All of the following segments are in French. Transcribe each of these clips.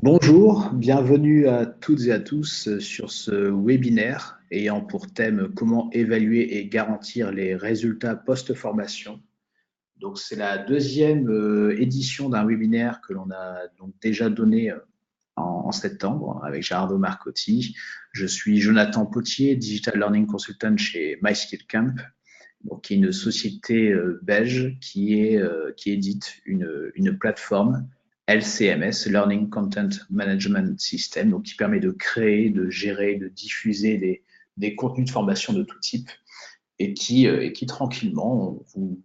Bonjour, bienvenue à toutes et à tous sur ce webinaire ayant pour thème comment évaluer et garantir les résultats post-formation. Donc c'est la deuxième édition d'un webinaire que l'on a donc déjà donné en septembre avec Gerardo Marcotti. Je suis Jonathan Potier, Digital Learning Consultant chez MySkillCamp, donc qui est une société belge qui édite une plateforme LCMS, Learning Content Management System, donc qui permet de créer, de gérer, de diffuser des contenus de formation de tout type et qui tranquillement, vous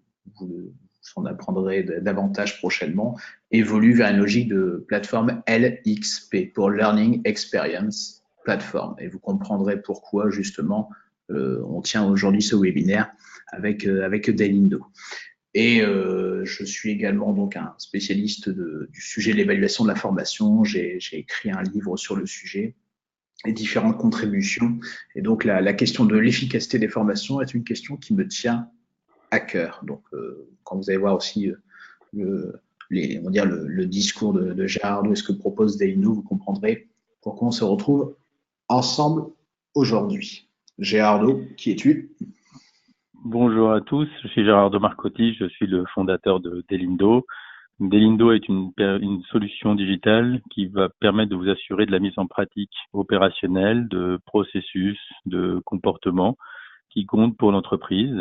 en apprendrez davantage prochainement, évolue vers une logique de plateforme LXP pour Learning Experience Platform. Et vous comprendrez pourquoi justement on tient aujourd'hui ce webinaire avec Delindo. Et je suis également donc un spécialiste du sujet de l'évaluation de la formation. J'ai écrit un livre sur le sujet et différentes contributions. Et donc la question de l'efficacité des formations est une question qui me tient à cœur. Donc quand vous allez voir aussi le discours de Gérardo et ce que propose Delindo, vous comprendrez pourquoi on se retrouve ensemble aujourd'hui. Gérardo, qui es-tu? Bonjour à tous, je suis Gérardo Marcotti, je suis le fondateur de Delindo. Delindo est une solution digitale qui va permettre de vous assurer de la mise en pratique opérationnelle de processus, de comportements qui comptent pour l'entreprise.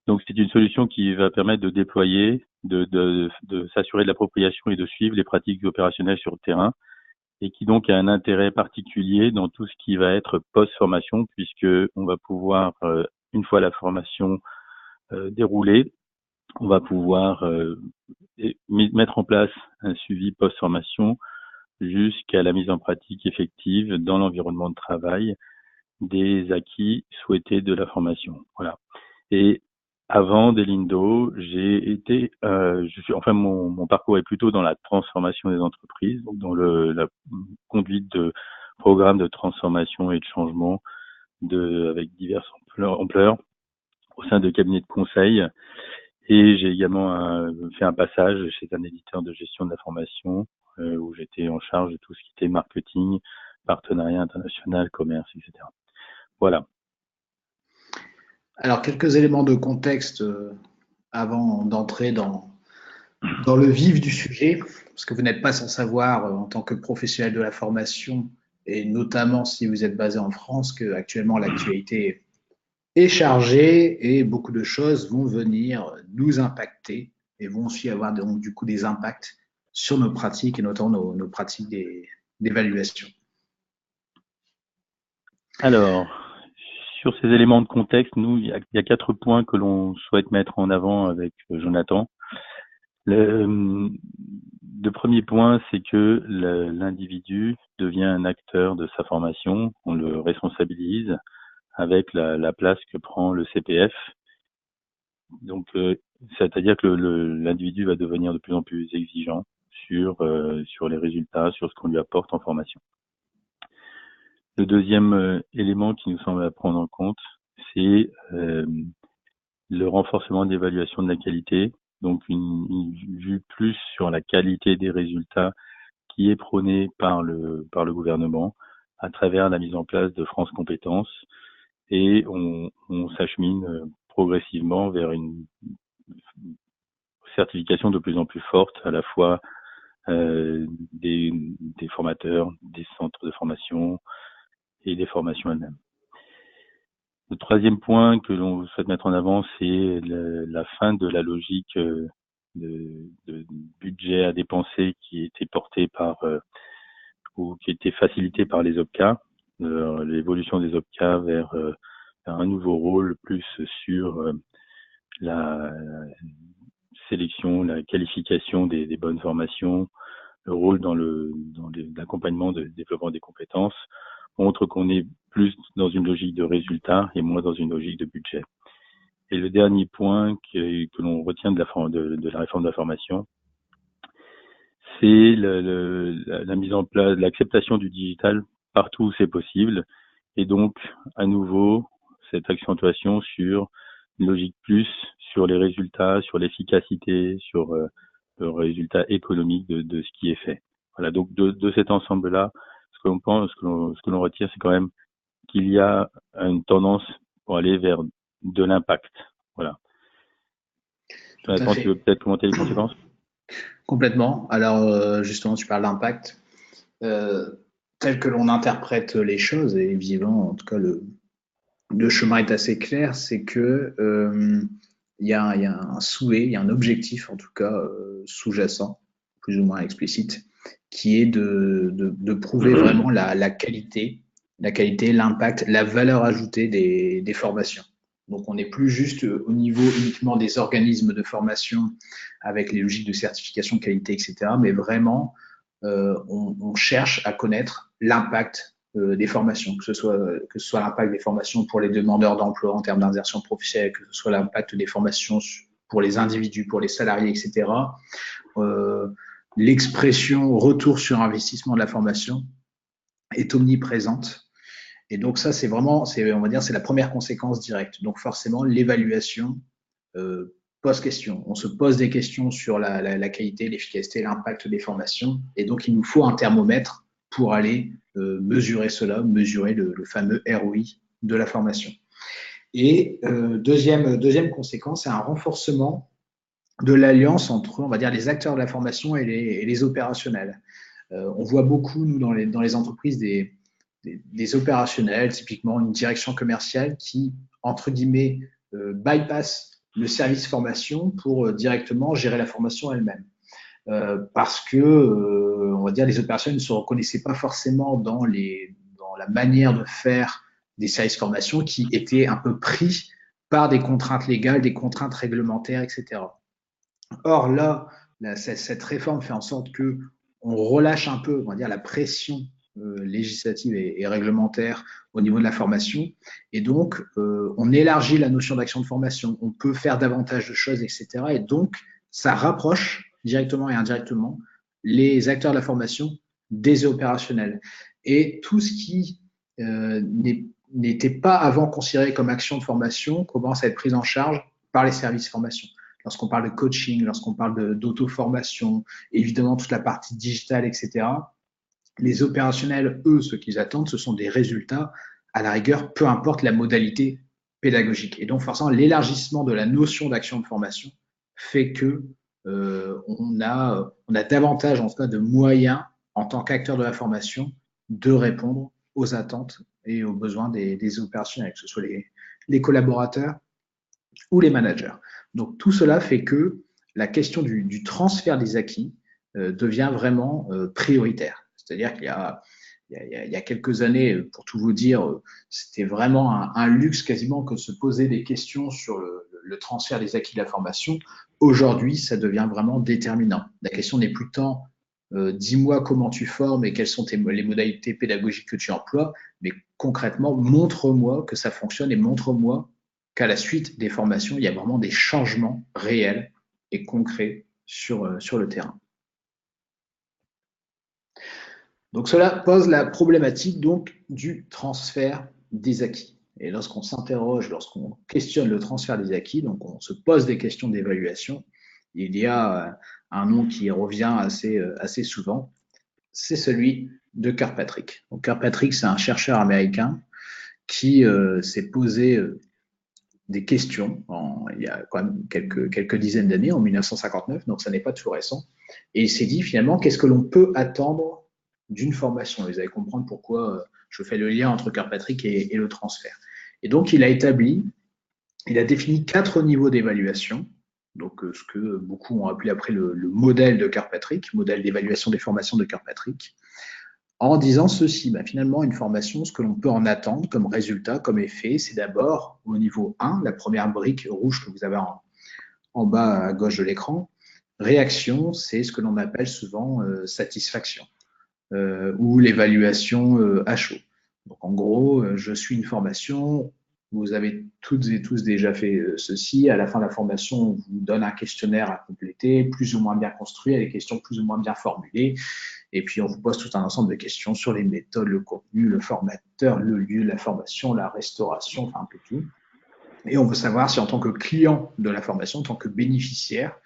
Donc c'est une solution qui va permettre de déployer, de s'assurer de l'appropriation et de suivre les pratiques opérationnelles sur le terrain et qui donc a un intérêt particulier dans tout ce qui va être post-formation puisque on va pouvoir, une fois la formation déroulée, on va pouvoir mettre en place un suivi post-formation jusqu'à la mise en pratique effective dans l'environnement de travail des acquis souhaités de la formation. Voilà. Et avant Delindo, mon parcours est plutôt dans la transformation des entreprises, donc dans la conduite de programmes de transformation et de changement avec diverses ampleurs au sein de cabinets de conseil. Et j'ai également fait un passage chez un éditeur de gestion de la formation où j'étais en charge de tout ce qui était marketing, partenariat international, commerce, etc. Voilà. Alors, quelques éléments de contexte avant d'entrer dans le vif du sujet, parce que vous n'êtes pas sans savoir en tant que professionnel de la formation, et notamment si vous êtes basé en France, qu'actuellement l'actualité est chargée et beaucoup de choses vont venir nous impacter et vont aussi avoir donc du coup des impacts sur nos pratiques et notamment nos pratiques d'évaluation. Alors, sur ces éléments de contexte, il y a 4 points que l'on souhaite mettre en avant avec Jonathan. Le premier point, c'est que l'individu devient un acteur de sa formation. On le responsabilise avec la place que prend le CPF. Donc, c'est-à-dire que l'individu va devenir de plus en plus exigeant sur les résultats, sur ce qu'on lui apporte en formation. Le deuxième élément qui nous semble à prendre en compte, c'est le renforcement de l'évaluation de la qualité, donc une vue plus sur la qualité des résultats qui est prônée par le gouvernement à travers la mise en place de France Compétences, et on s'achemine progressivement vers une certification de plus en plus forte, à la fois des formateurs, des centres de formation et des formations elles-mêmes. Le troisième point que l'on souhaite mettre en avant, c'est la fin de la logique de budget à dépenser qui était portée ou qui était facilitée par les OPCA, l'évolution des OPCA vers un nouveau rôle plus sur la sélection, la qualification des bonnes formations, le rôle dans l'accompagnement de développement des compétences, montre qu'on est plus dans une logique de résultat et moins dans une logique de budget. Et le dernier point que l'on retient de la réforme de la formation, c'est la mise en place, l'acceptation du digital partout où c'est possible, et donc à nouveau cette accentuation sur une logique plus sur les résultats, sur l'efficacité, sur le résultat économique de ce qui est fait. Voilà, donc de cet ensemble-là, ce que l'on retire, c'est quand même qu'il y a une tendance pour aller vers de l'impact. Voilà. Tout à Jonathan, tu veux fait. peut-être commenter les conséquences? Complètement. Alors, justement, tu parles d'impact. Euh, Tel que l'on interprète les choses, et évidemment, en tout cas, le chemin est assez clair, c'est que il y a un souhait, il y a un objectif, en tout cas, sous-jacent, plus ou moins explicite, qui est de prouver vraiment la qualité, l'impact, la valeur ajoutée des formations. Donc, on n'est plus juste au niveau uniquement des organismes de formation avec les logiques de certification, qualité, etc., mais vraiment, on cherche à connaître l'impact des formations, que ce soit l'impact des formations pour les demandeurs d'emploi en termes d'insertion professionnelle, que ce soit l'impact des formations pour les individus, pour les salariés, etc. Euh, L'expression retour sur investissement de la formation est omniprésente. Et donc ça, c'est vraiment, on va dire, c'est la première conséquence directe. Donc forcément, l'évaluation pose question. On se pose des questions sur la qualité, l'efficacité, l'impact des formations. Et donc, il nous faut un thermomètre pour aller mesurer cela, mesurer le fameux ROI de la formation. Et deuxième conséquence, c'est un renforcement de l'alliance entre, on va dire, les acteurs de la formation et les opérationnels. On voit beaucoup, nous, dans les entreprises, des opérationnels, typiquement une direction commerciale qui, entre guillemets, bypass le service formation pour directement gérer la formation elle-même. Parce que, on va dire, les opérationnels ne se reconnaissaient pas forcément dans la manière de faire des services formation qui étaient un peu pris par des contraintes légales, des contraintes réglementaires, etc. Or là, cette réforme fait en sorte que on relâche un peu, on va dire, la pression législative et réglementaire au niveau de la formation, et donc on élargit la notion d'action de formation. On peut faire davantage de choses, etc. Et donc ça rapproche directement et indirectement les acteurs de la formation des opérationnels. Et tout ce qui n'était pas avant considéré comme action de formation commence à être pris en charge par les services formation. Lorsqu'on parle de coaching, lorsqu'on parle d'auto-formation, évidemment toute la partie digitale, etc., les opérationnels, eux, ce qu'ils attendent, ce sont des résultats, à la rigueur, peu importe la modalité pédagogique. Et donc, forcément, l'élargissement de la notion d'action de formation fait que on a davantage, en tout cas, de moyens, en tant qu'acteur de la formation, de répondre aux attentes et aux besoins des opérationnels, que ce soit les collaborateurs ou les managers. Donc tout cela fait que la question du transfert des acquis devient vraiment prioritaire. C'est-à-dire il y a quelques années, pour tout vous dire, c'était vraiment un luxe quasiment que de se poser des questions sur le transfert des acquis de la formation. Aujourd'hui, ça devient vraiment déterminant. La question n'est plus tant dis-moi comment tu formes et quelles sont les modalités pédagogiques que tu emploies, mais concrètement, montre-moi que ça fonctionne et montre-moi qu'à la suite des formations, il y a vraiment des changements réels et concrets sur le terrain. Donc cela pose la problématique donc du transfert des acquis. Et lorsqu'on s'interroge, lorsqu'on questionne le transfert des acquis, donc on se pose des questions d'évaluation, il y a un nom qui revient assez souvent, c'est celui de Kirkpatrick. Donc Kirkpatrick, c'est un chercheur américain qui s'est posé des questions il y a quand même quelques dizaines d'années, en 1959, donc ça n'est pas tout récent. Et il s'est dit finalement, qu'est-ce que l'on peut attendre d'une formation? Vous allez comprendre pourquoi je fais le lien entre Kirkpatrick et le transfert. Et donc, il a défini 4 niveaux d'évaluation, donc ce que beaucoup ont appelé après le modèle de Kirkpatrick, modèle d'évaluation des formations de Kirkpatrick, en disant ceci, finalement, une formation, ce que l'on peut en attendre comme résultat, comme effet, c'est d'abord au niveau 1, la première brique rouge que vous avez en bas à gauche de l'écran. Réaction, c'est ce que l'on appelle souvent satisfaction ou l'évaluation à chaud. Donc en gros, je suis une formation, vous avez toutes et tous déjà fait ceci. À la fin de la formation, on vous donne un questionnaire à compléter, plus ou moins bien construit, avec des questions plus ou moins bien formulées. Et puis, on vous pose tout un ensemble de questions sur les méthodes, le contenu, le formateur, le lieu, la formation, la restauration, enfin un peu tout. Et on veut savoir si, en tant que client de la formation, en tant que bénéficiaire,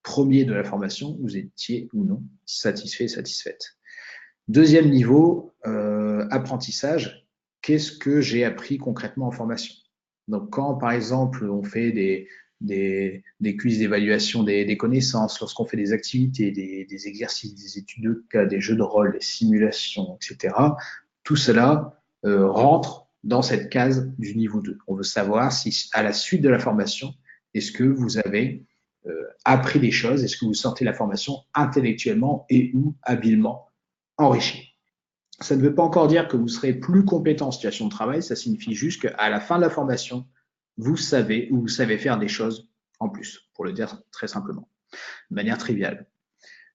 premier de la formation, vous étiez ou non satisfait, satisfaite. Deuxième niveau, apprentissage. Qu'est-ce que j'ai appris concrètement en formation? Donc, quand, par exemple, on fait des quiz d'évaluation des connaissances, lorsqu'on fait des activités, des exercices, des études de cas, des jeux de rôle, des simulations, etc., tout cela rentre dans cette case du niveau 2. On veut savoir si, à la suite de la formation, est-ce que vous avez appris des choses, est-ce que vous sortez la formation intellectuellement et ou habilement enrichi. Ça ne veut pas encore dire que vous serez plus compétent en situation de travail, ça signifie juste qu'à la fin de la formation, vous savez ou vous savez faire des choses en plus, pour le dire très simplement, de manière triviale.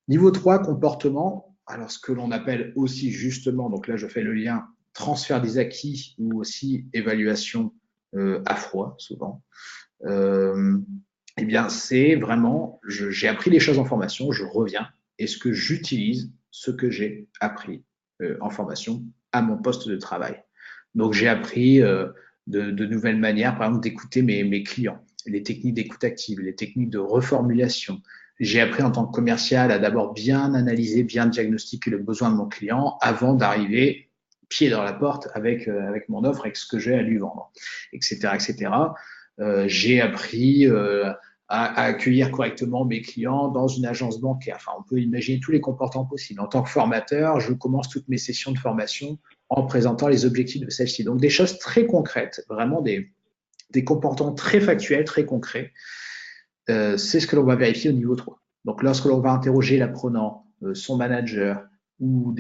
Niveau 3, comportement, alors ce que l'on appelle aussi justement, donc là je fais le lien, transfert des acquis ou aussi évaluation à froid, souvent. Eh bien, c'est vraiment, j'ai appris des choses en formation, je reviens, est-ce que j'utilise ce que j'ai appris en formation à mon poste de travail? Donc, j'ai appris de nouvelles manières, par exemple, d'écouter mes clients, les techniques d'écoute active, les techniques de reformulation. J'ai appris en tant que commercial à d'abord bien analyser, bien diagnostiquer le besoin de mon client avant d'arriver pied dans la porte avec mon offre, avec ce que j'ai à lui vendre, etc., etc. J'ai appris à accueillir correctement mes clients dans une agence bancaire. Enfin, on peut imaginer tous les comportements possibles. En tant que formateur, je commence toutes mes sessions de formation en présentant les objectifs de celle-ci. Donc, des choses très concrètes, vraiment des comportements très factuels, très concrets. C'est ce que l'on va vérifier au niveau 3. Donc, lorsque l'on va interroger l'apprenant, son manager ou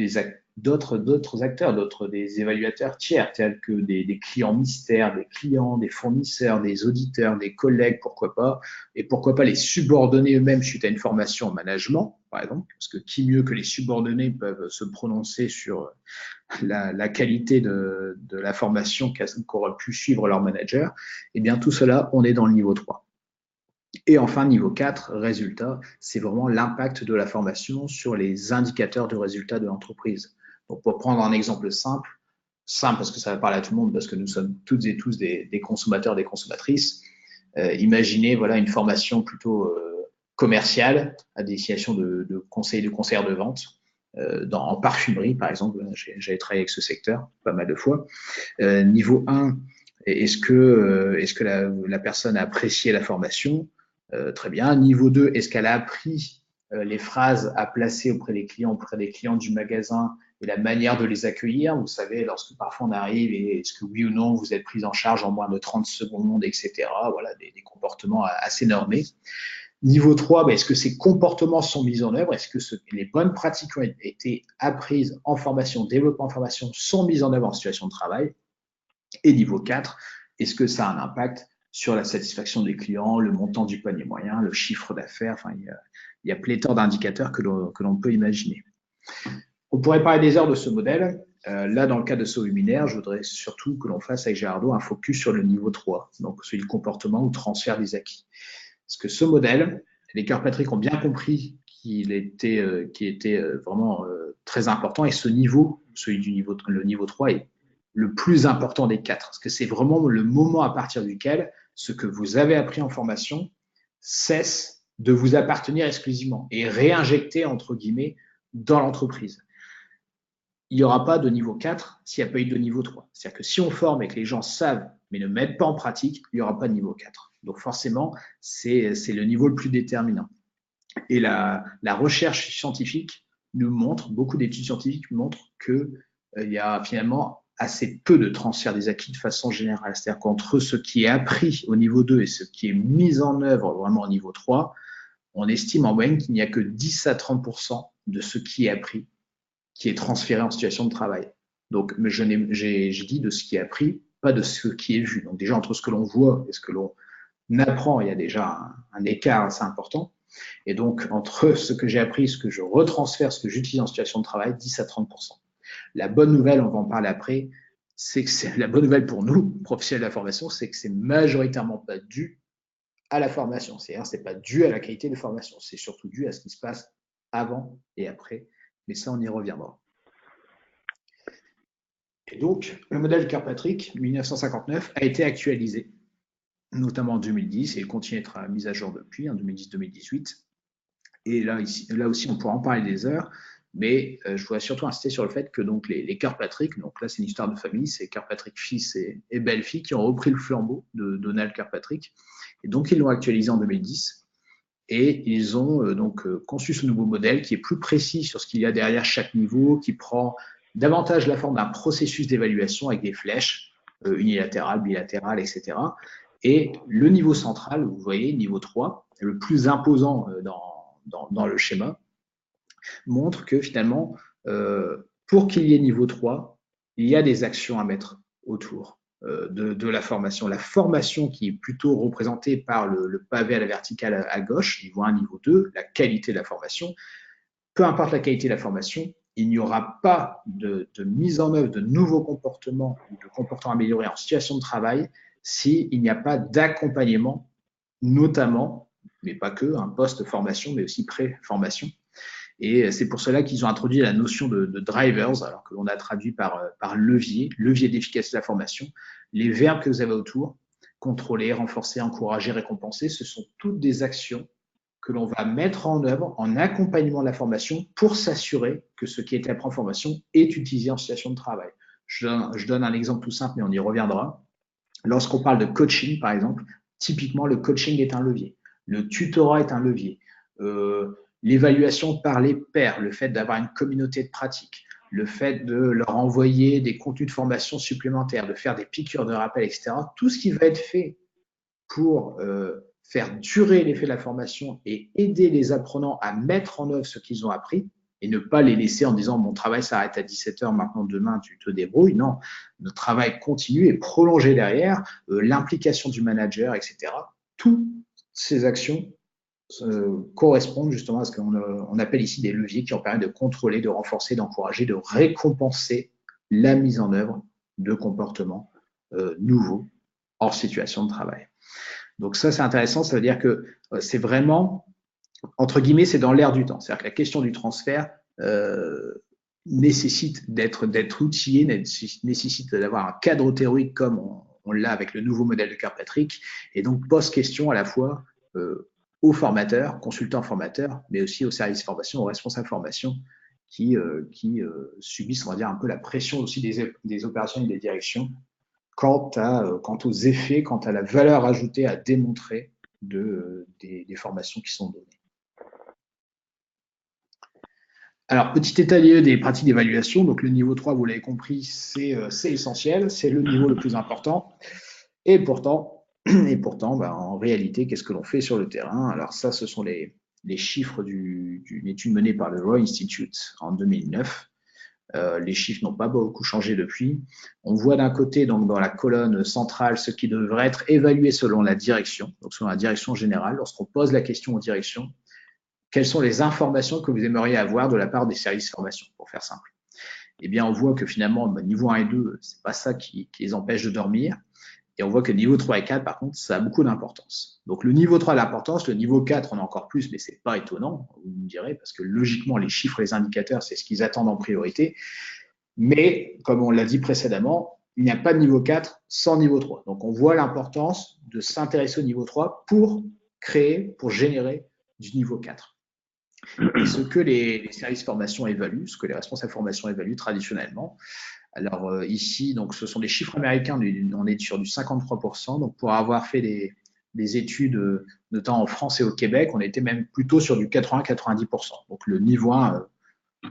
d'autres acteurs, des évaluateurs tiers, tels que des clients mystères, des clients, des fournisseurs, des auditeurs, des collègues, pourquoi pas, et pourquoi pas les subordonnés eux-mêmes suite à une formation en management, par exemple, parce que qui mieux que les subordonnés peuvent se prononcer sur la qualité de la formation qu'aura pu suivre leur manager, et bien tout cela, on est dans le niveau 3. Et enfin, niveau 4, résultat, c'est vraiment l'impact de la formation sur les indicateurs de résultats de l'entreprise. Donc, pour prendre un exemple simple parce que ça va parler à tout le monde, parce que nous sommes toutes et tous des consommateurs, des consommatrices, imaginez voilà, une formation plutôt commerciale à destination de conseillers de vente en parfumerie, par exemple. J'avais travaillé avec ce secteur pas mal de fois. Niveau 1, est-ce que la personne a apprécié la formation? Très bien. Niveau 2, est-ce qu'elle a appris les phrases à placer auprès des clients du magasin et la manière de les accueillir? Vous savez, lorsque parfois on arrive et est-ce que oui ou non vous êtes pris en charge en moins de 30 secondes, etc. Voilà, des comportements assez normés. Niveau 3, est-ce que ces comportements sont mis en œuvre? Est-ce que les bonnes pratiques ont été apprises en formation, développement en formation, sont mises en œuvre en situation de travail? Et niveau 4, est-ce que ça a un impact sur la satisfaction des clients, le montant du panier moyen, le chiffre d'affaires? Enfin, il y a pléthore d'indicateurs que l'on peut imaginer. On pourrait parler des heures de ce modèle. Là, dans le cas de ce webinaire, je voudrais surtout que l'on fasse avec Gérardo un focus sur le niveau 3, donc celui du comportement ou transfert des acquis. Parce que ce modèle, les Kirkpatrick ont bien compris qu'il était vraiment très important, et ce niveau, le niveau 3, est le plus important des 4, parce que c'est vraiment le moment à partir duquel ce que vous avez appris en formation cesse de vous appartenir exclusivement et réinjecté, entre guillemets, dans l'entreprise. Il n'y aura pas de niveau 4 s'il n'y a pas eu de niveau 3. C'est-à-dire que si on forme et que les gens savent mais ne mettent pas en pratique, il n'y aura pas de niveau 4. Donc forcément, c'est le niveau le plus déterminant. Et la recherche scientifique nous montre, beaucoup d'études scientifiques montrent qu'il y a finalement assez peu de transfert des acquis de façon générale. C'est-à-dire qu'entre ce qui est appris au niveau 2 et ce qui est mis en œuvre vraiment au niveau 3, on estime en moyenne qu'il n'y a que 10 à 30% de ce qui est appris qui est transféré en situation de travail. Donc, j'ai dit de ce qui est appris, pas de ce qui est vu. Donc, déjà, entre ce que l'on voit et ce que l'on apprend, il y a déjà un écart assez important. Et donc, entre ce que j'ai appris, ce que je retransfère, ce que j'utilise en situation de travail, 10 à 30%. La bonne nouvelle, on va en parler après, la bonne nouvelle pour nous, professionnels de la formation, c'est que c'est majoritairement pas dû à la formation. C'est-à-dire, c'est pas dû à la qualité de formation. C'est surtout dû à ce qui se passe avant et après. Mais ça, on y reviendra. Et donc, le modèle Kirkpatrick, 1959, a été actualisé, notamment en 2010, et il continue à être mis à jour depuis, en 2010-2018. Et là aussi, on pourra en parler des heures, mais je voudrais surtout insister sur le fait que donc les Kirkpatrick, donc là c'est une histoire de famille, c'est Kirkpatrick fils et belle-fille qui ont repris le flambeau de Donald Kirkpatrick, et donc ils l'ont actualisé en 2010, et ils ont conçu ce nouveau modèle qui est plus précis sur ce qu'il y a derrière chaque niveau, qui prend davantage la forme d'un processus d'évaluation avec des flèches unilatérales, bilatérales, etc. Et le niveau central, vous voyez, niveau 3, le plus imposant dans le schéma, montre que finalement, pour qu'il y ait niveau 3, il y a des actions à mettre autour de la formation. La formation qui est plutôt représentée par le pavé à la verticale à gauche, niveau 1, niveau 2, la qualité de la formation. Peu importe la qualité de la formation, il n'y aura pas de mise en œuvre de nouveaux comportements ou de comportements améliorés en situation de travail s'il n'y a pas d'accompagnement, notamment, mais pas que, post-formation, mais aussi pré-formation. Et c'est pour cela qu'ils ont introduit la notion de drivers, alors que l'on a traduit par levier d'efficacité de la formation. Les verbes que vous avez autour, contrôler, renforcer, encourager, récompenser, ce sont toutes des actions que l'on va mettre en œuvre en accompagnement de la formation pour s'assurer que ce qui est appris en formation est utilisé en situation de travail. Je donne un exemple tout simple, mais on y reviendra. Lorsqu'on parle de coaching, par exemple, typiquement, le coaching est un levier. Le tutorat est un levier. L'évaluation par les pairs, le fait d'avoir une communauté de pratique, le fait de leur envoyer des contenus de formation supplémentaires, de faire des piqûres de rappel, etc. Tout ce qui va être fait pour faire durer l'effet de la formation et aider les apprenants à mettre en œuvre ce qu'ils ont appris et ne pas les laisser en disant mon travail s'arrête à 17h, maintenant demain tu te débrouilles. Non, notre travail continue et prolongé derrière, l'implication du manager, etc. Toutes ces actions correspondent justement à ce qu'on appelle ici des leviers qui ont permis de contrôler, de renforcer, d'encourager, de récompenser la mise en œuvre de comportements nouveaux hors situation de travail. Donc ça, c'est intéressant, ça veut dire que c'est vraiment, entre guillemets, c'est dans l'air du temps. C'est-à-dire que la question du transfert nécessite d'être outillé, nécessite d'avoir un cadre théorique comme on l'a avec le nouveau modèle de Kirkpatrick, et donc pose question à la fois aux formateurs, consultants formateurs, mais aussi aux services formation, aux responsables formation, qui subissent, on va dire, un peu la pression aussi des opérations et des directions quant aux effets, quant à la valeur ajoutée à démontrer des formations qui sont données. Alors, petit état des lieux des pratiques d'évaluation. Donc, le niveau 3, vous l'avez compris, c'est essentiel, c'est le niveau le plus important. Et pourtant, en réalité, qu'est-ce que l'on fait sur le terrain? Alors ça, ce sont les chiffres d'une étude menée par le Roy Institute en 2009. Les chiffres n'ont pas beaucoup changé depuis. On voit d'un côté, donc dans la colonne centrale, ce qui devrait être évalué selon la direction, donc selon la direction générale. Lorsqu'on pose la question aux directions, quelles sont les informations que vous aimeriez avoir de la part des services formation, pour faire simple? Eh bien, on voit que finalement, niveau 1 et 2, c'est pas ça qui les empêche de dormir. Et on voit que niveau 3 et 4, par contre, ça a beaucoup d'importance. Donc, le niveau 3 a l'importance, le niveau 4 en a encore plus, mais c'est pas étonnant, vous me direz, parce que logiquement, les chiffres, les indicateurs, c'est ce qu'ils attendent en priorité. Mais, comme on l'a dit précédemment, il n'y a pas de niveau 4 sans niveau 3. Donc, on voit l'importance de s'intéresser au niveau 3 pour créer, pour générer du niveau 4. Et ce que les services formation évaluent, ce que les responsables formation évaluent traditionnellement, alors ici, donc, ce sont des chiffres américains, on est sur du 53%. Donc pour avoir fait des études, notamment en France et au Québec, on était même plutôt sur du 80-90%. Donc le niveau 1,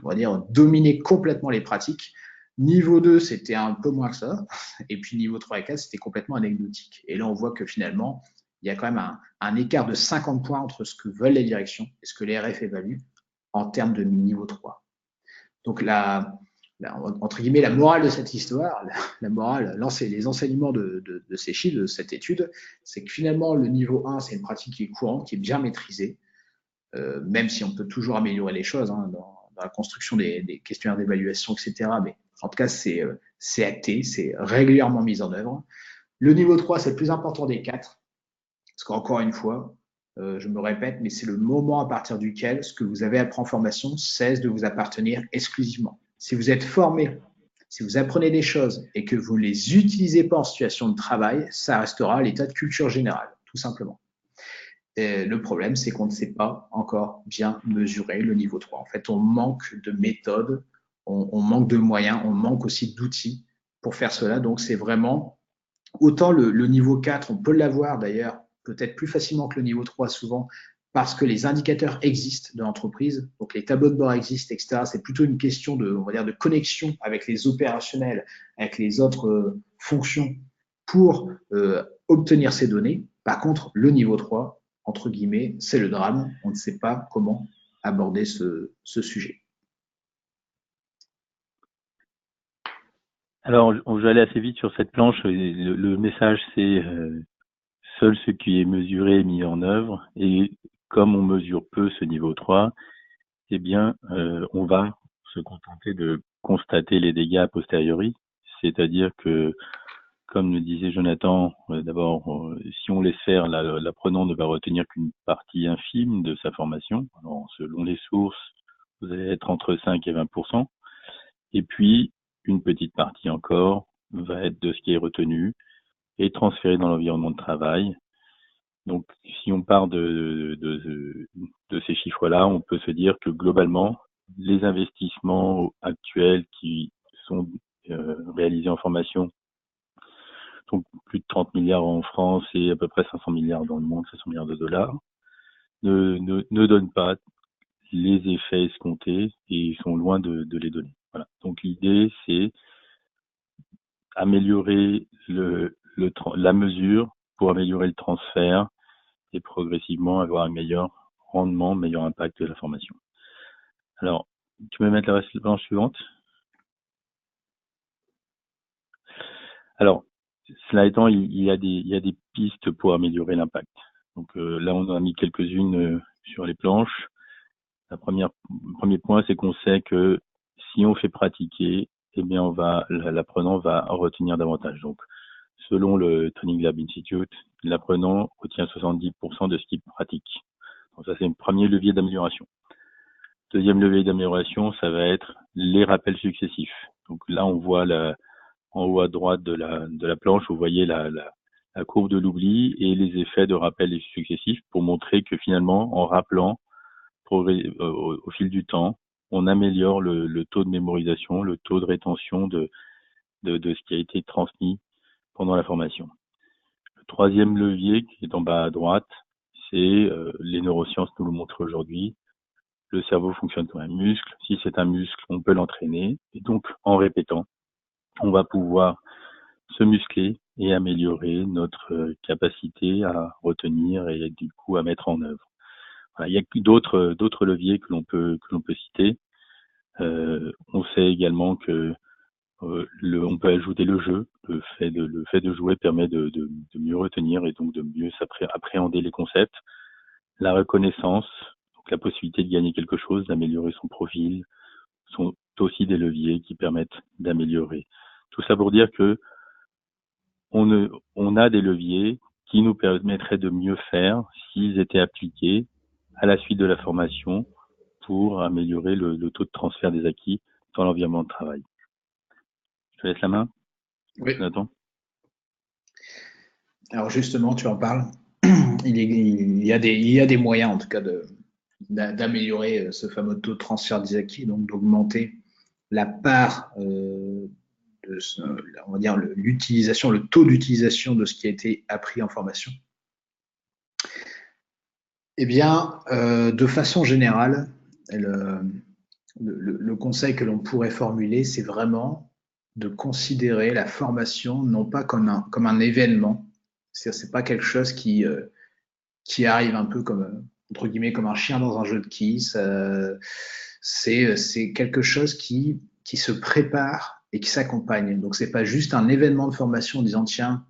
on va dire, dominait complètement les pratiques. Niveau 2, c'était un peu moins que ça. Et puis niveau 3 et 4, c'était complètement anecdotique. Et là, on voit que finalement, il y a quand même un écart de 50 points entre ce que veulent les directions et ce que les RF évaluent en termes de niveau 3. Donc entre guillemets, la morale de cette histoire, la morale, les enseignements de ces chiffres, de cette étude, c'est que finalement, le niveau 1, c'est une pratique qui est courante, qui est bien maîtrisée, même si on peut toujours améliorer les choses dans la construction des questionnaires d'évaluation, etc. Mais en tout cas, c'est acté, c'est régulièrement mis en œuvre. Le niveau 3, c'est le plus important des 4, parce qu'encore une fois, je me répète, mais c'est le moment à partir duquel ce que vous avez appris en formation cesse de vous appartenir exclusivement. Si vous êtes formé, si vous apprenez des choses et que vous ne les utilisez pas en situation de travail, ça restera à l'état de culture générale, tout simplement. Et le problème, c'est qu'on ne sait pas encore bien mesurer le niveau 3. En fait, on manque de méthodes, on manque de moyens, on manque aussi d'outils pour faire cela. Donc, c'est vraiment autant le niveau 4, on peut l'avoir d'ailleurs peut-être plus facilement que le niveau 3 souvent parce que les indicateurs existent de l'entreprise, donc les tableaux de bord existent, etc. C'est plutôt une question de, on va dire, de connexion avec les opérationnels, avec les autres fonctions pour obtenir ces données. Par contre, le niveau 3, entre guillemets, c'est le drame. On ne sait pas comment aborder ce sujet. Alors, on va aller assez vite sur cette planche. Le message, c'est seul ce qui est mesuré est mis en œuvre. Et comme on mesure peu ce niveau 3, eh bien, on va se contenter de constater les dégâts a posteriori. C'est-à-dire que, comme le disait Jonathan, d'abord, si on laisse faire, l'apprenant ne va retenir qu'une partie infime de sa formation. Alors, selon les sources, vous allez être entre 5 et 20%. Et puis, une petite partie encore va être de ce qui est retenu et transféré dans l'environnement de travail. Donc, si on part de ces chiffres-là, on peut se dire que globalement, les investissements actuels qui sont réalisés en formation sont plus de 30 milliards en France et à peu près 500 milliards dans le monde, 500 milliards de dollars, ne donnent pas les effets escomptés et ils sont loin de les donner. Voilà. Donc l'idée, c'est améliorer la mesure pour améliorer le transfert et progressivement avoir un meilleur rendement, meilleur impact de la formation. Alors, tu peux mettre la planche suivante. Alors, cela étant, il y a des pistes pour améliorer l'impact. Donc là, on en a mis quelques-unes sur les planches. Le premier point, c'est qu'on sait que si on fait pratiquer, eh bien, l'apprenant va en retenir davantage. Donc, selon le Training Lab Institute, l'apprenant retient 70% de ce qu'il pratique. Donc ça, c'est un premier levier d'amélioration. Deuxième levier d'amélioration, ça va être les rappels successifs. Donc là, on voit en haut à droite de la planche, vous voyez la courbe de l'oubli et les effets de rappel successifs pour montrer que finalement, en rappelant au fil du temps, on améliore le taux de mémorisation, le taux de rétention de ce qui a été transmis pendant la formation. Le troisième levier qui est en bas à droite, c'est les neurosciences nous le montrent aujourd'hui. Le cerveau fonctionne comme un muscle. Si c'est un muscle, on peut l'entraîner. Et donc, en répétant, on va pouvoir se muscler et améliorer notre capacité à retenir et du coup à mettre en œuvre. Voilà, il y a d'autres leviers que l'on peut citer. On sait également que on peut ajouter le jeu. Le fait de jouer permet de mieux retenir et donc de mieux appréhender les concepts. La reconnaissance, donc la possibilité de gagner quelque chose, d'améliorer son profil, sont aussi des leviers qui permettent d'améliorer. Tout ça pour dire que on a des leviers qui nous permettraient de mieux faire s'ils étaient appliqués à la suite de la formation pour améliorer le taux de transfert des acquis dans l'environnement de travail. Je te laisse la main. Oui. Nathan. Alors justement, tu en parles. Il y a des moyens en tout cas d'améliorer ce fameux taux de transfert des acquis, donc d'augmenter la part on va dire l'utilisation, le taux d'utilisation de ce qui a été appris en formation. Eh bien, de façon générale, le conseil que l'on pourrait formuler, c'est vraiment de considérer la formation non pas comme un événement. C'est pas quelque chose qui arrive un peu comme, entre guillemets, comme un chien dans un jeu de quilles. C'est quelque chose qui se prépare et qui s'accompagne. Donc, c'est pas juste un événement de formation en disant, tiens,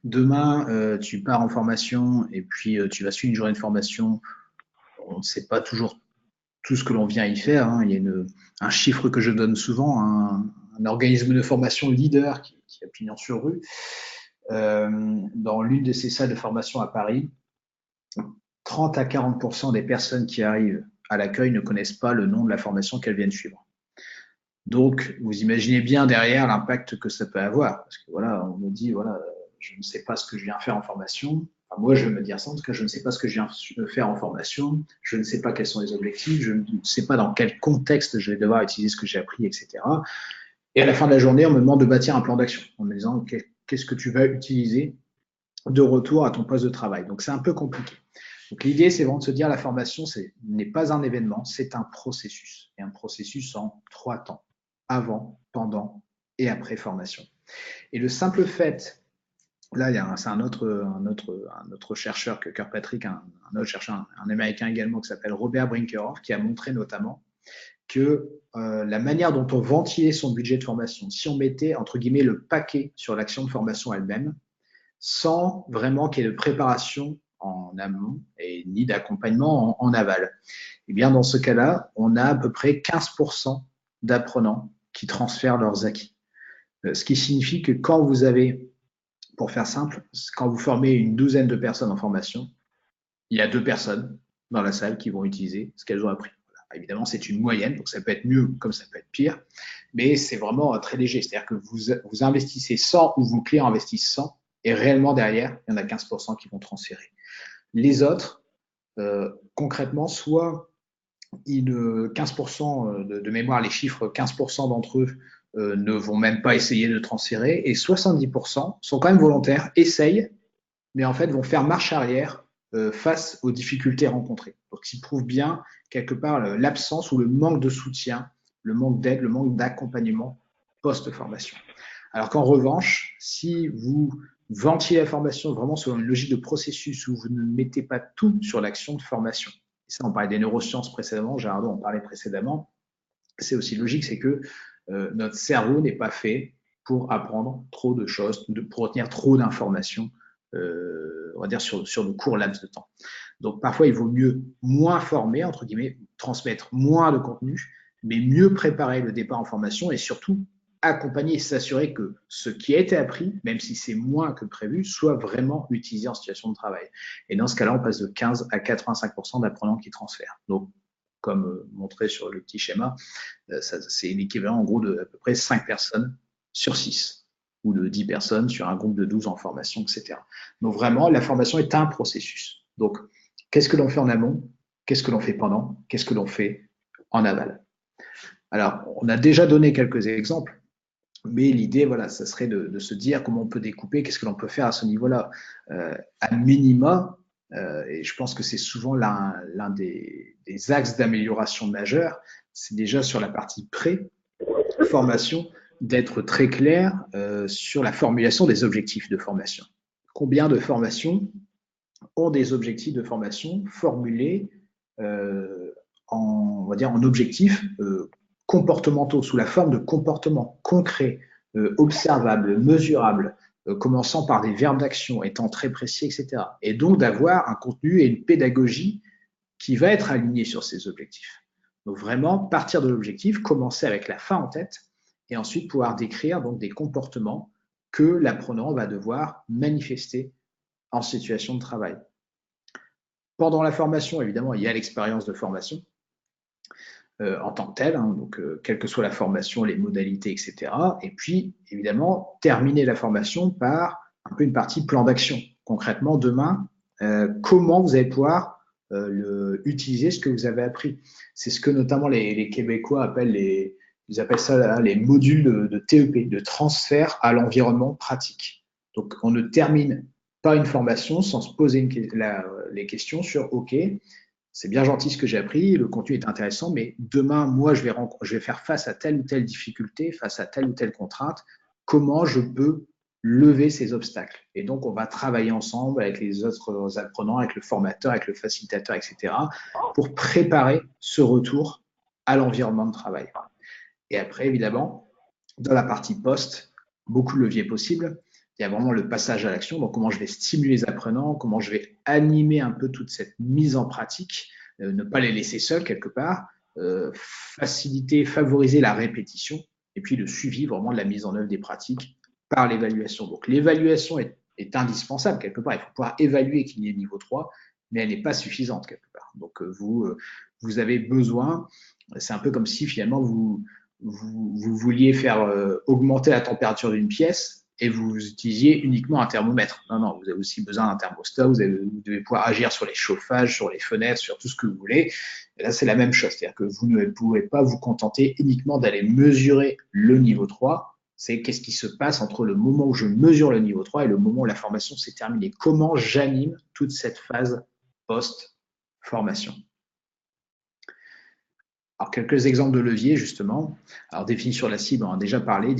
demain, tu pars en formation et puis tu vas suivre une journée de formation. On ne sait pas toujours tout ce que l'on vient y faire. Hein. Il y a un chiffre que je donne souvent, un organisme de formation leader qui a pignon sur rue. Dans l'une de ces salles de formation à Paris, 30 à 40% des personnes qui arrivent à l'accueil ne connaissent pas le nom de la formation qu'elles viennent suivre. Donc, vous imaginez bien derrière l'impact que ça peut avoir. Parce que voilà, on me dit, voilà, je ne sais pas ce que je viens faire en formation. Enfin, moi, je vais me dire ça, en tout cas, je ne sais pas ce que je viens de faire en formation, je ne sais pas quels sont les objectifs, je ne sais pas dans quel contexte je vais devoir utiliser ce que j'ai appris, etc. Et à la fin de la journée, on me demande de bâtir un plan d'action en me disant qu'est-ce que tu vas utiliser de retour à ton poste de travail. Donc, c'est un peu compliqué. Donc, l'idée, c'est vraiment de se dire la formation n'est pas un événement, c'est un processus. Et un processus en 3 temps. Avant, pendant et après formation. Et le simple fait, là, c'est un autre chercheur que Kirkpatrick, un autre chercheur, un Américain également, qui s'appelle Robert Brinkerhoff, qui a montré notamment que la manière dont on ventilait son budget de formation, si on mettait, entre guillemets, le paquet sur l'action de formation elle-même, sans vraiment qu'il y ait de préparation en amont et ni d'accompagnement en aval. Et bien dans ce cas-là, on a à peu près 15% d'apprenants qui transfèrent leurs acquis. Ce qui signifie que quand vous avez, pour faire simple, quand vous formez une douzaine de personnes en formation, il y a 2 personnes dans la salle qui vont utiliser ce qu'elles ont appris. Voilà. Évidemment, c'est une moyenne, donc ça peut être mieux comme ça peut être pire, mais c'est vraiment très léger. C'est-à-dire que vous investissez 100 ou vos clients investissent 100, et réellement derrière, il y en a 15% qui vont transférer. Les autres, concrètement, soit 15% de mémoire, les chiffres, 15% d'entre eux ne vont même pas essayer de transférer, et 70% sont quand même volontaires, essayent, mais en fait vont faire marche arrière face aux difficultés rencontrées. Donc, ils prouvent bien, quelque part, l'absence ou le manque de soutien, le manque d'aide, le manque d'accompagnement post-formation. Alors qu'en revanche, si vous ventilez la formation vraiment selon une logique de processus où vous ne mettez pas tout sur l'action de formation, et ça, on parlait des neurosciences précédemment, Gérardo en parlait précédemment, c'est aussi logique, c'est que notre cerveau n'est pas fait pour apprendre trop de choses, pour retenir trop d'informations, on va dire, sur de courts laps de temps. Donc, parfois, il vaut mieux moins former, entre guillemets, transmettre moins de contenu, mais mieux préparer le départ en formation et surtout accompagner et s'assurer que ce qui a été appris, même si c'est moins que prévu, soit vraiment utilisé en situation de travail. Et dans ce cas-là, on passe de 15 à 85% d'apprenants qui transfèrent. Donc, comme montré sur le petit schéma, c'est l'équivalent en gros de à peu près 5 personnes sur 6 ou de 10 personnes sur un groupe de 12 en formation, etc. Donc vraiment, la formation est un processus. Donc, qu'est-ce que l'on fait en amont? Qu'est-ce que l'on fait pendant? Qu'est-ce que l'on fait en aval? Alors, on a déjà donné quelques exemples, mais l'idée, voilà, ça serait de se dire comment on peut découper, qu'est-ce que l'on peut faire à ce niveau-là. À minima, et je pense que c'est souvent l'un des axes d'amélioration majeurs, c'est déjà sur la partie pré-formation, d'être très clair sur la formulation des objectifs de formation. Combien de formations ont des objectifs de formation formulés on va dire, en objectifs comportementaux, sous la forme de comportements concrets, observables, mesurables, commençant par des verbes d'action, étant très précis, etc. Et donc d'avoir un contenu et une pédagogie qui va être alignée sur ces objectifs. Donc vraiment, partir de l'objectif, commencer avec la fin en tête, et ensuite pouvoir décrire donc des comportements que l'apprenant va devoir manifester en situation de travail. Pendant la formation, évidemment, il y a l'expérience de formation en tant que telle, hein, donc quelle que soit la formation, les modalités, etc. Et puis, évidemment, terminer la formation par un peu une partie plan d'action. Concrètement, demain, comment vous allez pouvoir utiliser ce que vous avez appris. C'est ce que notamment les Québécois appellent ils appellent ça là, les modules de TEP, de transfert à l'environnement pratique. Donc, on ne termine pas une formation sans se poser les questions sur, OK, c'est bien gentil ce que j'ai appris, le contenu est intéressant, mais demain, moi, je vais faire face à telle ou telle difficulté, face à telle ou telle contrainte. Comment je peux lever ces obstacles? Et donc, on va travailler ensemble avec les autres apprenants, avec le formateur, avec le facilitateur, etc., pour préparer ce retour à l'environnement de travail. Et après, évidemment, dans la partie post, beaucoup de leviers possibles. Il y a vraiment le passage à l'action, donc comment je vais stimuler les apprenants, comment je vais animer un peu toute cette mise en pratique, ne pas les laisser seuls quelque part, faciliter, favoriser la répétition, et puis le suivi vraiment de la mise en œuvre des pratiques par l'évaluation. Donc l'évaluation est indispensable quelque part, il faut pouvoir évaluer qu'il y ait niveau 3, mais elle n'est pas suffisante quelque part. Donc vous avez besoin, c'est un peu comme si finalement vous vouliez faire augmenter la température d'une pièce, et vous utilisiez uniquement un thermomètre. Non, non, vous avez aussi besoin d'un thermostat, vous devez pouvoir agir sur les chauffages, sur les fenêtres, sur tout ce que vous voulez. Et là, c'est la même chose, c'est-à-dire que vous ne pouvez pas vous contenter uniquement d'aller mesurer le niveau 3. C'est qu'est-ce qui se passe entre le moment où je mesure le niveau 3 et le moment où la formation s'est terminée. Comment j'anime toute cette phase post-formation. Alors, quelques exemples de leviers, justement. Alors, définition de la cible, on en a déjà parlé.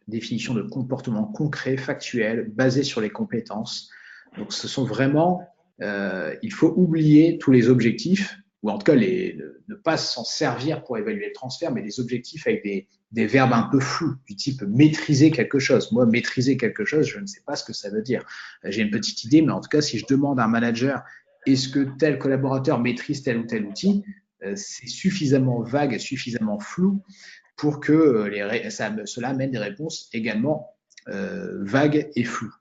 Définition de comportement concret, factuel, basé sur les compétences. Donc, ce sont vraiment, il faut oublier tous les objectifs, ou en tout cas, ne pas s'en servir pour évaluer le transfert, mais des objectifs avec des verbes un peu flous, du type maîtriser quelque chose. Moi, maîtriser quelque chose, je ne sais pas ce que ça veut dire. J'ai une petite idée, mais en tout cas, si je demande à un manager, est-ce que tel collaborateur maîtrise tel ou tel outil, c'est suffisamment vague et suffisamment flou pour que cela amène des réponses également vagues et floues.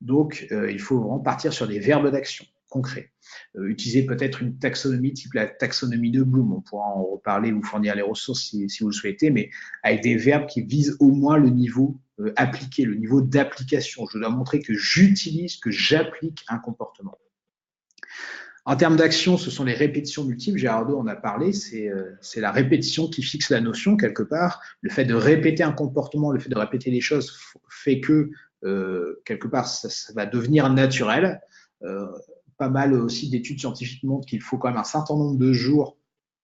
Donc, il faut vraiment partir sur des verbes d'action concrets. Utiliser peut-être une taxonomie type la taxonomie de Bloom. On pourra en reparler, vous fournir les ressources si vous le souhaitez, mais avec des verbes qui visent au moins le niveau appliqué, le niveau d'application. Je dois montrer que j'utilise, que j'applique un comportement. En termes d'action, ce sont les répétitions multiples. Gérardo en a parlé, c'est la répétition qui fixe la notion quelque part. Le fait de répéter un comportement, le fait de répéter les choses fait que quelque part ça va devenir naturel. Pas mal aussi d'études scientifiques montrent qu'il faut quand même un certain nombre de jours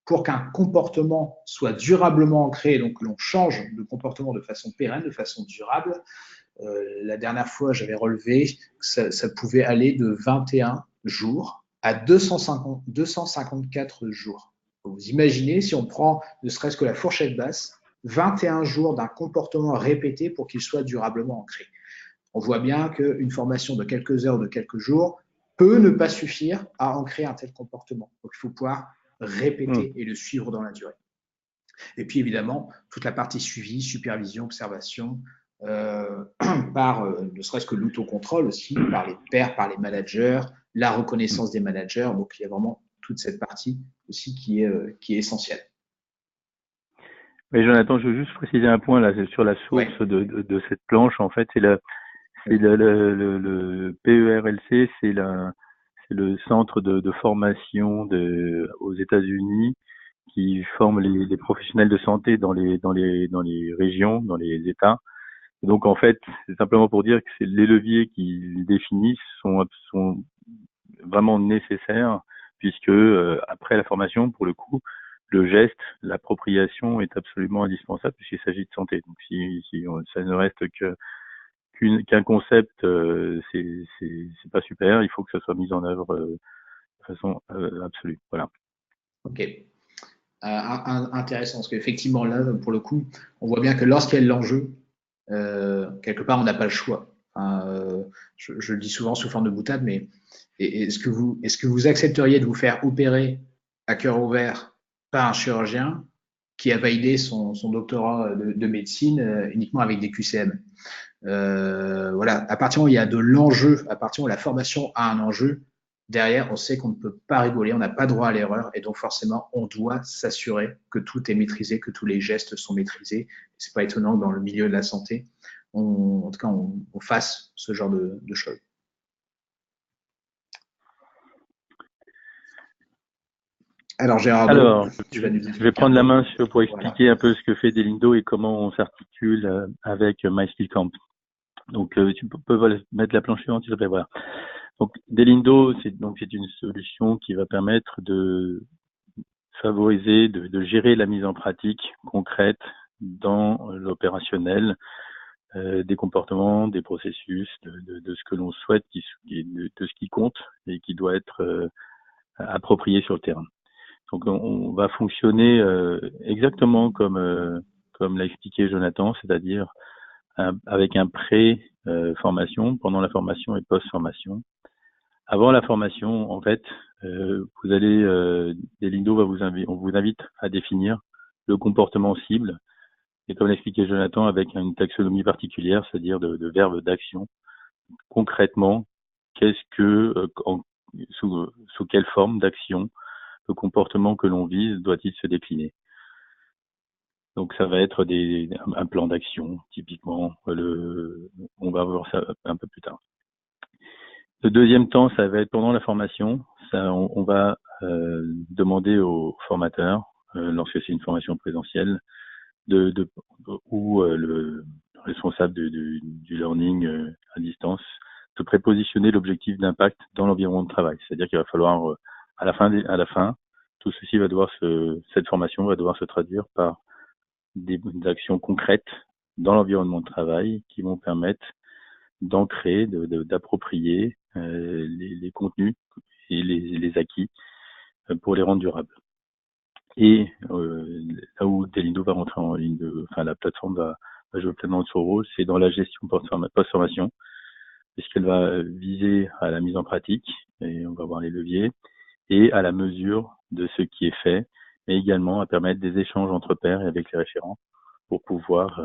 pour qu'un comportement soit durablement ancré, donc que l'on change de comportement de façon pérenne, de façon durable. La dernière fois, j'avais relevé que ça pouvait aller de 21 jours à 254 jours. Vous imaginez, si on prend ne serait-ce que la fourchette basse, 21 jours d'un comportement répété pour qu'il soit durablement ancré. On voit bien qu'une formation de quelques heures, de quelques jours, peut ne pas suffire à ancrer un tel comportement. Donc, il faut pouvoir répéter et le suivre dans la durée. Et puis, évidemment, toute la partie suivi, supervision, observation, par ne serait-ce que l'autocontrôle aussi, par les pairs, par les managers, la reconnaissance des managers. Donc, il y a vraiment toute cette partie aussi qui est essentielle. Mais Jonathan, je veux juste préciser un point là sur la source de cette planche. En fait, c'est le PERLC, c'est le centre de formation aux États-Unis qui forme les professionnels de santé dans les régions, dans les États. Et donc en fait, c'est simplement pour dire que les leviers qu'ils définissent sont vraiment nécessaires puisque après la formation, pour le coup, le geste, l'appropriation est absolument indispensable puisqu'il s'agit de santé. Donc si ça ne reste qu'un concept, c'est pas super. Il faut que ça soit mis en œuvre de façon absolue. Voilà. Ok. Intéressant, parce qu'effectivement, là, pour le coup, on voit bien que lorsqu'il y a l'enjeu, quelque part, on n'a pas le choix. Je le dis souvent sous forme de boutade, mais est-ce que vous accepteriez de vous faire opérer à cœur ouvert par un chirurgien qui a validé son doctorat de médecine uniquement avec des QCM? Voilà, à partir du moment où il y a de l'enjeu, à partir du moment où la formation a un enjeu, derrière, on sait qu'on ne peut pas rigoler, on n'a pas droit à l'erreur, et donc forcément, on doit s'assurer que tout est maîtrisé, que tous les gestes sont maîtrisés. C'est pas étonnant que dans le milieu de la santé, en tout cas, on fasse ce genre de choses. Alors Gérardo, je vais prendre la main pour expliquer un peu ce que fait Delindo et comment on s'articule avec MySkillCamp. Donc tu peux mettre la planche suivante, s'il te plaît. Voilà. Donc Delindo, c'est une solution qui va permettre de favoriser, de gérer la mise en pratique concrète dans l'opérationnel des comportements, des processus, de ce que l'on souhaite, de ce qui compte et qui doit être approprié sur le terrain. Donc on va fonctionner exactement comme l'a expliqué Jonathan, c'est-à-dire avec un pré-formation, pendant la formation et post-formation. Avant la formation, en fait, vous allez, Delindo on vous invite à définir le comportement cible, et comme l'a expliqué Jonathan, avec une taxonomie particulière, c'est-à-dire de verbes d'action. Concrètement, qu'est-ce que, sous quelle forme d'action le comportement que l'on vise doit-il se décliner? Donc ça va être un plan d'action, typiquement. On va voir ça un peu plus tard. Le deuxième temps, ça va être pendant la formation. On va demander aux formateurs, lorsque c'est une formation présentielle, ou le responsable du learning à distance, de prépositionner l'objectif d'impact dans l'environnement de travail. C'est-à-dire qu'il va falloir, à la fin, tout ceci cette formation va devoir se traduire par des actions concrètes dans l'environnement de travail qui vont permettre d'ancrer, d'approprier les contenus et les acquis pour les rendre durables. Et là où Delindo va rentrer en ligne la plateforme va jouer pleinement de son rôle, c'est dans la gestion post-formation, puisqu'elle va viser à la mise en pratique, et on va voir les leviers, et à la mesure de ce qui est fait, mais également à permettre des échanges entre pairs et avec les référents pour pouvoir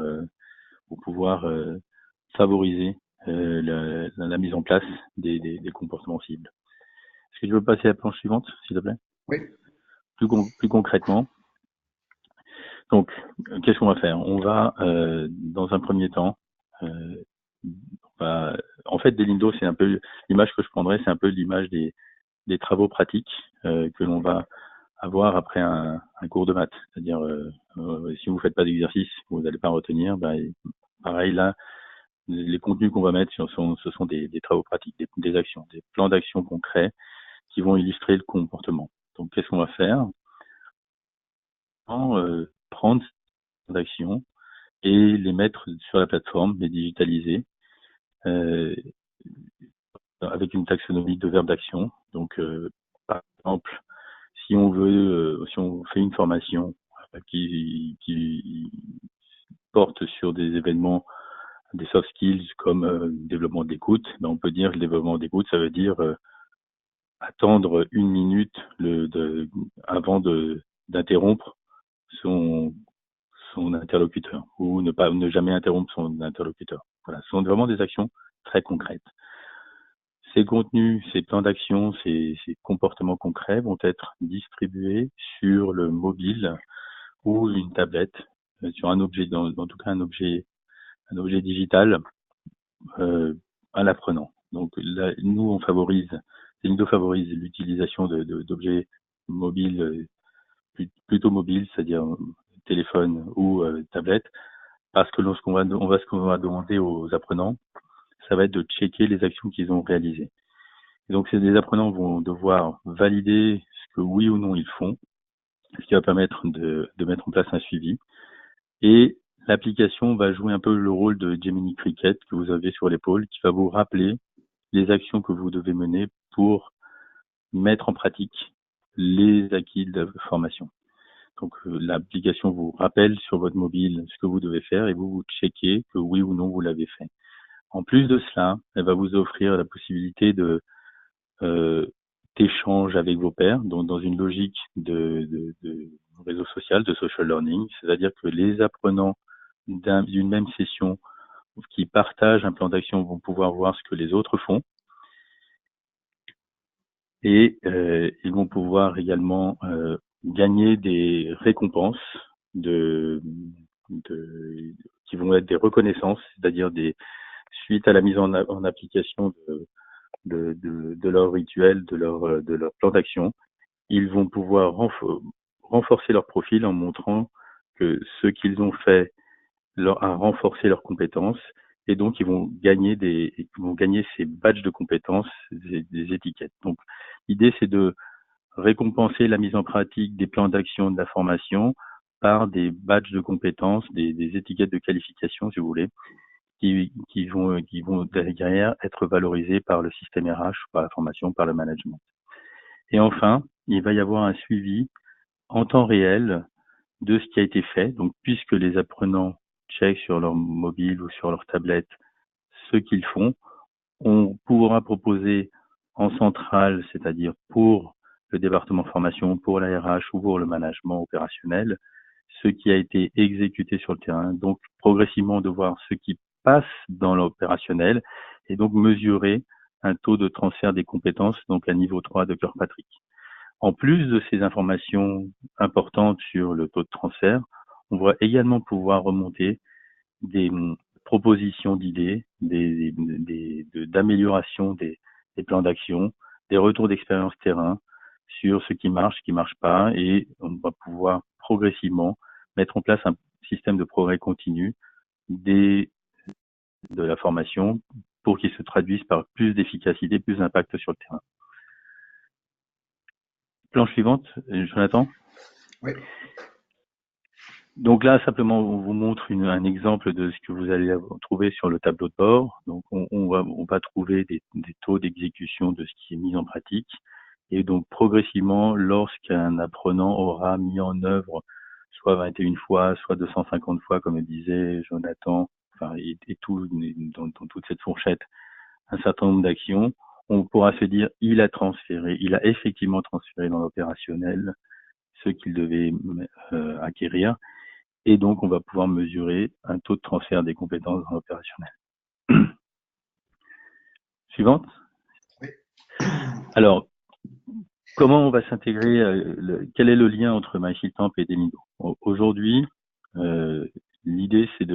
favoriser la mise en place des comportements cibles. Est-ce que tu veux passer à la planche suivante, s'il te plaît? Oui. Plus concrètement, donc, qu'est-ce qu'on va faire? On va, dans un premier temps, en fait, Delindo, c'est un peu l'image que je prendrais, c'est un peu l'image des travaux pratiques que l'on va avoir après un cours de maths. C'est-à-dire, si vous faites pas d'exercice, vous n'allez pas retenir. Pareil là, les contenus qu'on va mettre, ce sont des travaux pratiques, des actions, des plans d'action concrets qui vont illustrer le comportement. Donc, qu'est-ce qu'on va faire? Prendre ces plans d'action et les mettre sur la plateforme, les digitaliser avec une taxonomie de verbes d'action. Donc, par exemple, si on fait une formation qui porte sur des événements, des soft skills comme développement d'écoute, on peut dire que le développement d'écoute, ça veut dire attendre une minute avant d'interrompre son interlocuteur ou ne jamais interrompre son interlocuteur. Voilà, ce sont vraiment des actions très concrètes. Ces contenus, ces plans d'action, ces comportements concrets vont être distribués sur le mobile ou une tablette, sur un objet, en tout cas un objet digital à l'apprenant. Donc là, nous, Delindo favorise l'utilisation d'objets mobiles, plutôt mobiles, c'est-à-dire téléphone ou tablette, parce que ce qu'on va demander aux apprenants, ça va être de checker les actions qu'ils ont réalisées. Et donc, les apprenants vont devoir valider ce que oui ou non ils font, ce qui va permettre de mettre en place un suivi. Et l'application va jouer un peu le rôle de Gemini Cricket que vous avez sur l'épaule, qui va vous rappeler les actions que vous devez mener pour mettre en pratique les acquis de la formation. Donc, l'application vous rappelle sur votre mobile ce que vous devez faire et vous checkez que oui ou non vous l'avez fait. En plus de cela, elle va vous offrir la possibilité d'échange avec vos pairs, donc dans une logique de réseau social, de social learning, c'est-à-dire que les apprenants d'une même session qui partagent un plan d'action vont pouvoir voir ce que les autres font et ils vont pouvoir également gagner des récompenses qui vont être des reconnaissances, c'est-à-dire suite à la mise en application de leur rituel, de leur plan d'action, ils vont pouvoir renforcer leur profil en montrant que ce qu'ils ont fait a renforcé leurs compétences et donc ils vont gagner ces badges de compétences, des étiquettes. Donc l'idée c'est de récompenser la mise en pratique des plans d'action de la formation par des badges de compétences, des étiquettes de qualification si vous voulez, qui vont derrière être valorisés par le système RH, par la formation, par le management. Et enfin, il va y avoir un suivi en temps réel de ce qui a été fait. Donc, puisque les apprenants checkent sur leur mobile ou sur leur tablette ce qu'ils font, on pourra proposer en centrale, c'est-à-dire pour le département formation, pour la RH ou pour le management opérationnel, ce qui a été exécuté sur le terrain. Donc, progressivement de voir ce qui passe dans l'opérationnel et donc mesurer un taux de transfert des compétences, donc à niveau 3 de Kirkpatrick. En plus de ces informations importantes sur le taux de transfert, On va également pouvoir remonter des propositions d'idées, d'amélioration des plans d'action, des retours d'expérience terrain sur ce qui marche pas, et on va pouvoir progressivement mettre en place un système de progrès continu de la formation pour qu'il se traduise par plus d'efficacité, plus d'impact sur le terrain. Planche suivante, Jonathan. Oui. Donc là, simplement, on vous montre un exemple de ce que vous allez trouver sur le tableau de bord. Donc, on va trouver des taux d'exécution de ce qui est mis en pratique. Et donc, progressivement, lorsqu'un apprenant aura mis en œuvre soit 21 fois, soit 250 fois, comme le disait Jonathan, enfin, et tout, dans toute cette fourchette, un certain nombre d'actions, on pourra se dire, il a effectivement transféré dans l'opérationnel ce qu'il devait acquérir. Et donc, on va pouvoir mesurer un taux de transfert des compétences dans l'opérationnel. Suivante. Oui. Alors, comment on va s'intégrer quel est le lien entre MyShipCamp et Delindo? Aujourd'hui, l'idée, c'est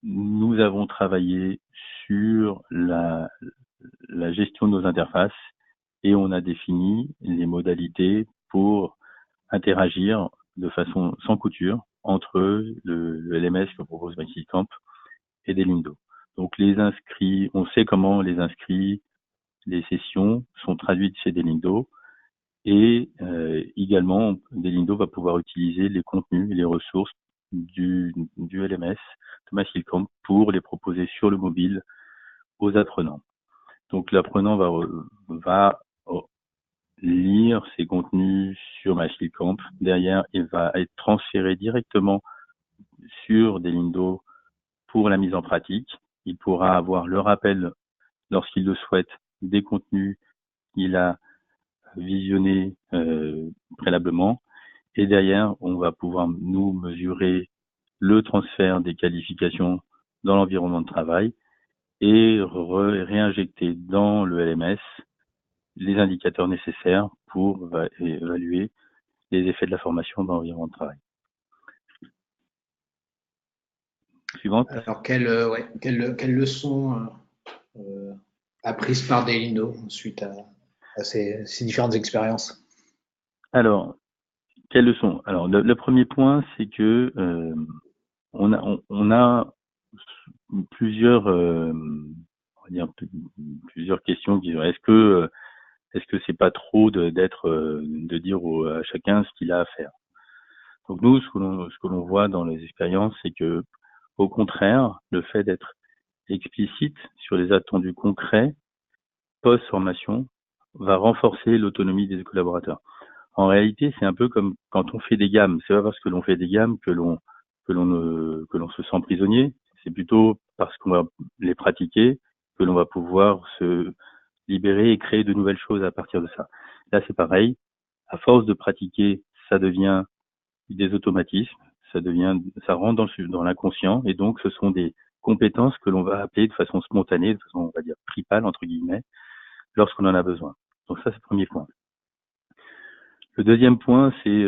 nous avons travaillé sur la gestion de nos interfaces et on a défini les modalités pour interagir de façon sans couture entre le LMS que propose MyShipCamp et Delindo. Donc les inscrits, on sait comment les inscrits, les sessions sont traduites chez Delindo, et également Delindo va pouvoir utiliser les contenus et les ressources du LMS de MyShipCamp pour les proposer sur le mobile aux apprenants. Donc l'apprenant va lire ces contenus sur MyShipCamp. Derrière, il va être transféré directement sur Delindo pour la mise en pratique. Il pourra avoir le rappel lorsqu'il le souhaite des contenus qu'il a visionné préalablement. Et derrière, on va pouvoir nous mesurer le transfert des qualifications dans l'environnement de travail et réinjecter dans le LMS les indicateurs nécessaires pour évaluer les effets de la formation dans l'environnement de travail. Suivante. Alors, quelles leçons apprises par Delindo suite à ces différentes expériences? Alors, quelles leçons? Alors, le premier point, c'est que on a plusieurs, on va dire, plusieurs questions qui sont, est-ce que c'est pas trop de dire à chacun ce qu'il a à faire? Donc nous, ce que l'on voit dans les expériences, c'est que, au contraire, le fait d'être explicite sur les attendus concrets post-formation va renforcer l'autonomie des collaborateurs. En réalité, c'est un peu comme quand on fait des gammes. C'est pas parce que l'on fait des gammes que l'on se sent prisonnier. C'est plutôt parce qu'on va les pratiquer que l'on va pouvoir se libérer et créer de nouvelles choses à partir de ça. Là, c'est pareil. À force de pratiquer, ça devient des automatismes, ça rentre dans l'inconscient, et donc ce sont des compétences que l'on va appeler de façon spontanée, de façon, on va dire, tripale, entre guillemets, lorsqu'on en a besoin. Donc ça, c'est le premier point. Le deuxième point, c'est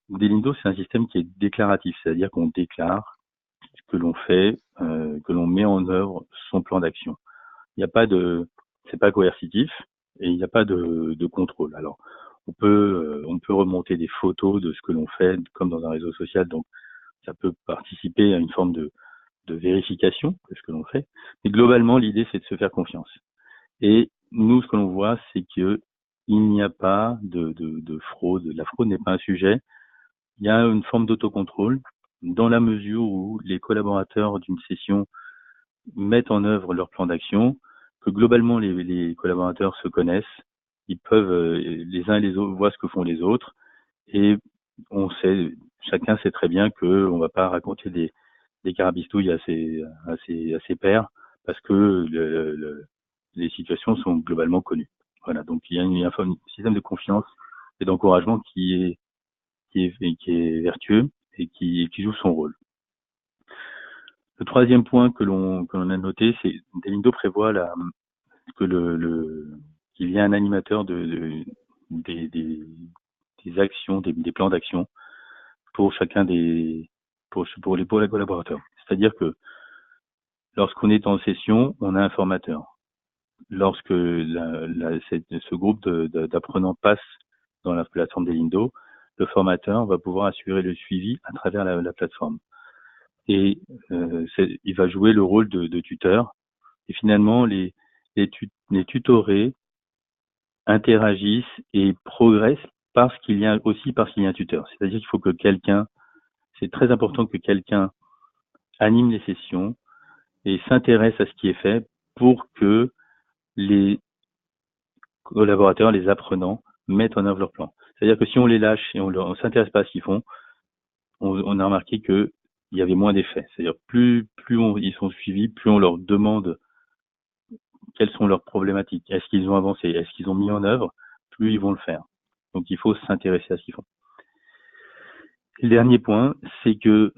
Delindo, c'est un système qui est déclaratif, c'est-à-dire qu'on déclare que l'on fait, que l'on met en œuvre son plan d'action. Il n'y a pas c'est pas coercitif, et il n'y a pas de contrôle. Alors, on peut remonter des photos de ce que l'on fait, comme dans un réseau social, donc ça peut participer à une forme de vérification de ce que l'on fait. Mais globalement, l'idée, c'est de se faire confiance. Et nous, ce que l'on voit, c'est que il n'y a pas de fraude. La fraude n'est pas un sujet. Il y a une forme d'autocontrôle dans la mesure où les collaborateurs d'une session mettent en œuvre leur plan d'action, que globalement les collaborateurs se connaissent, ils peuvent les uns et les autres voient ce que font les autres, et chacun sait très bien que on va pas raconter des carabistouilles à ses pairs, parce que les situations sont globalement connues. Voilà, donc il y a un système de confiance et d'encouragement qui est vertueux et qui joue son rôle. Le troisième point que l'on a noté, c'est Delindo prévoit qu'il y a un animateur des actions, des plans d'action pour chacun des pour les collaborateurs. C'est-à-dire que lorsqu'on est en session, on a un formateur. Lorsque ce groupe d'apprenants passe dans la plateforme d'Elindo, le formateur va pouvoir assurer le suivi à travers la plateforme. Et il va jouer le rôle de tuteur. Et finalement, les tutorés interagissent et progressent parce qu'il y a un tuteur. C'est-à-dire qu'il faut que c'est très important que quelqu'un anime les sessions et s'intéresse à ce qui est fait pour que les collaborateurs, les apprenants, mettent en œuvre leur plan. C'est-à-dire que si on les lâche et on s'intéresse pas à ce qu'ils font, on a remarqué qu'il y avait moins d'effets. C'est-à-dire plus ils sont suivis, plus on leur demande quelles sont leurs problématiques, est-ce qu'ils ont avancé, est-ce qu'ils ont mis en œuvre, plus ils vont le faire. Donc il faut s'intéresser à ce qu'ils font. Le dernier point, c'est que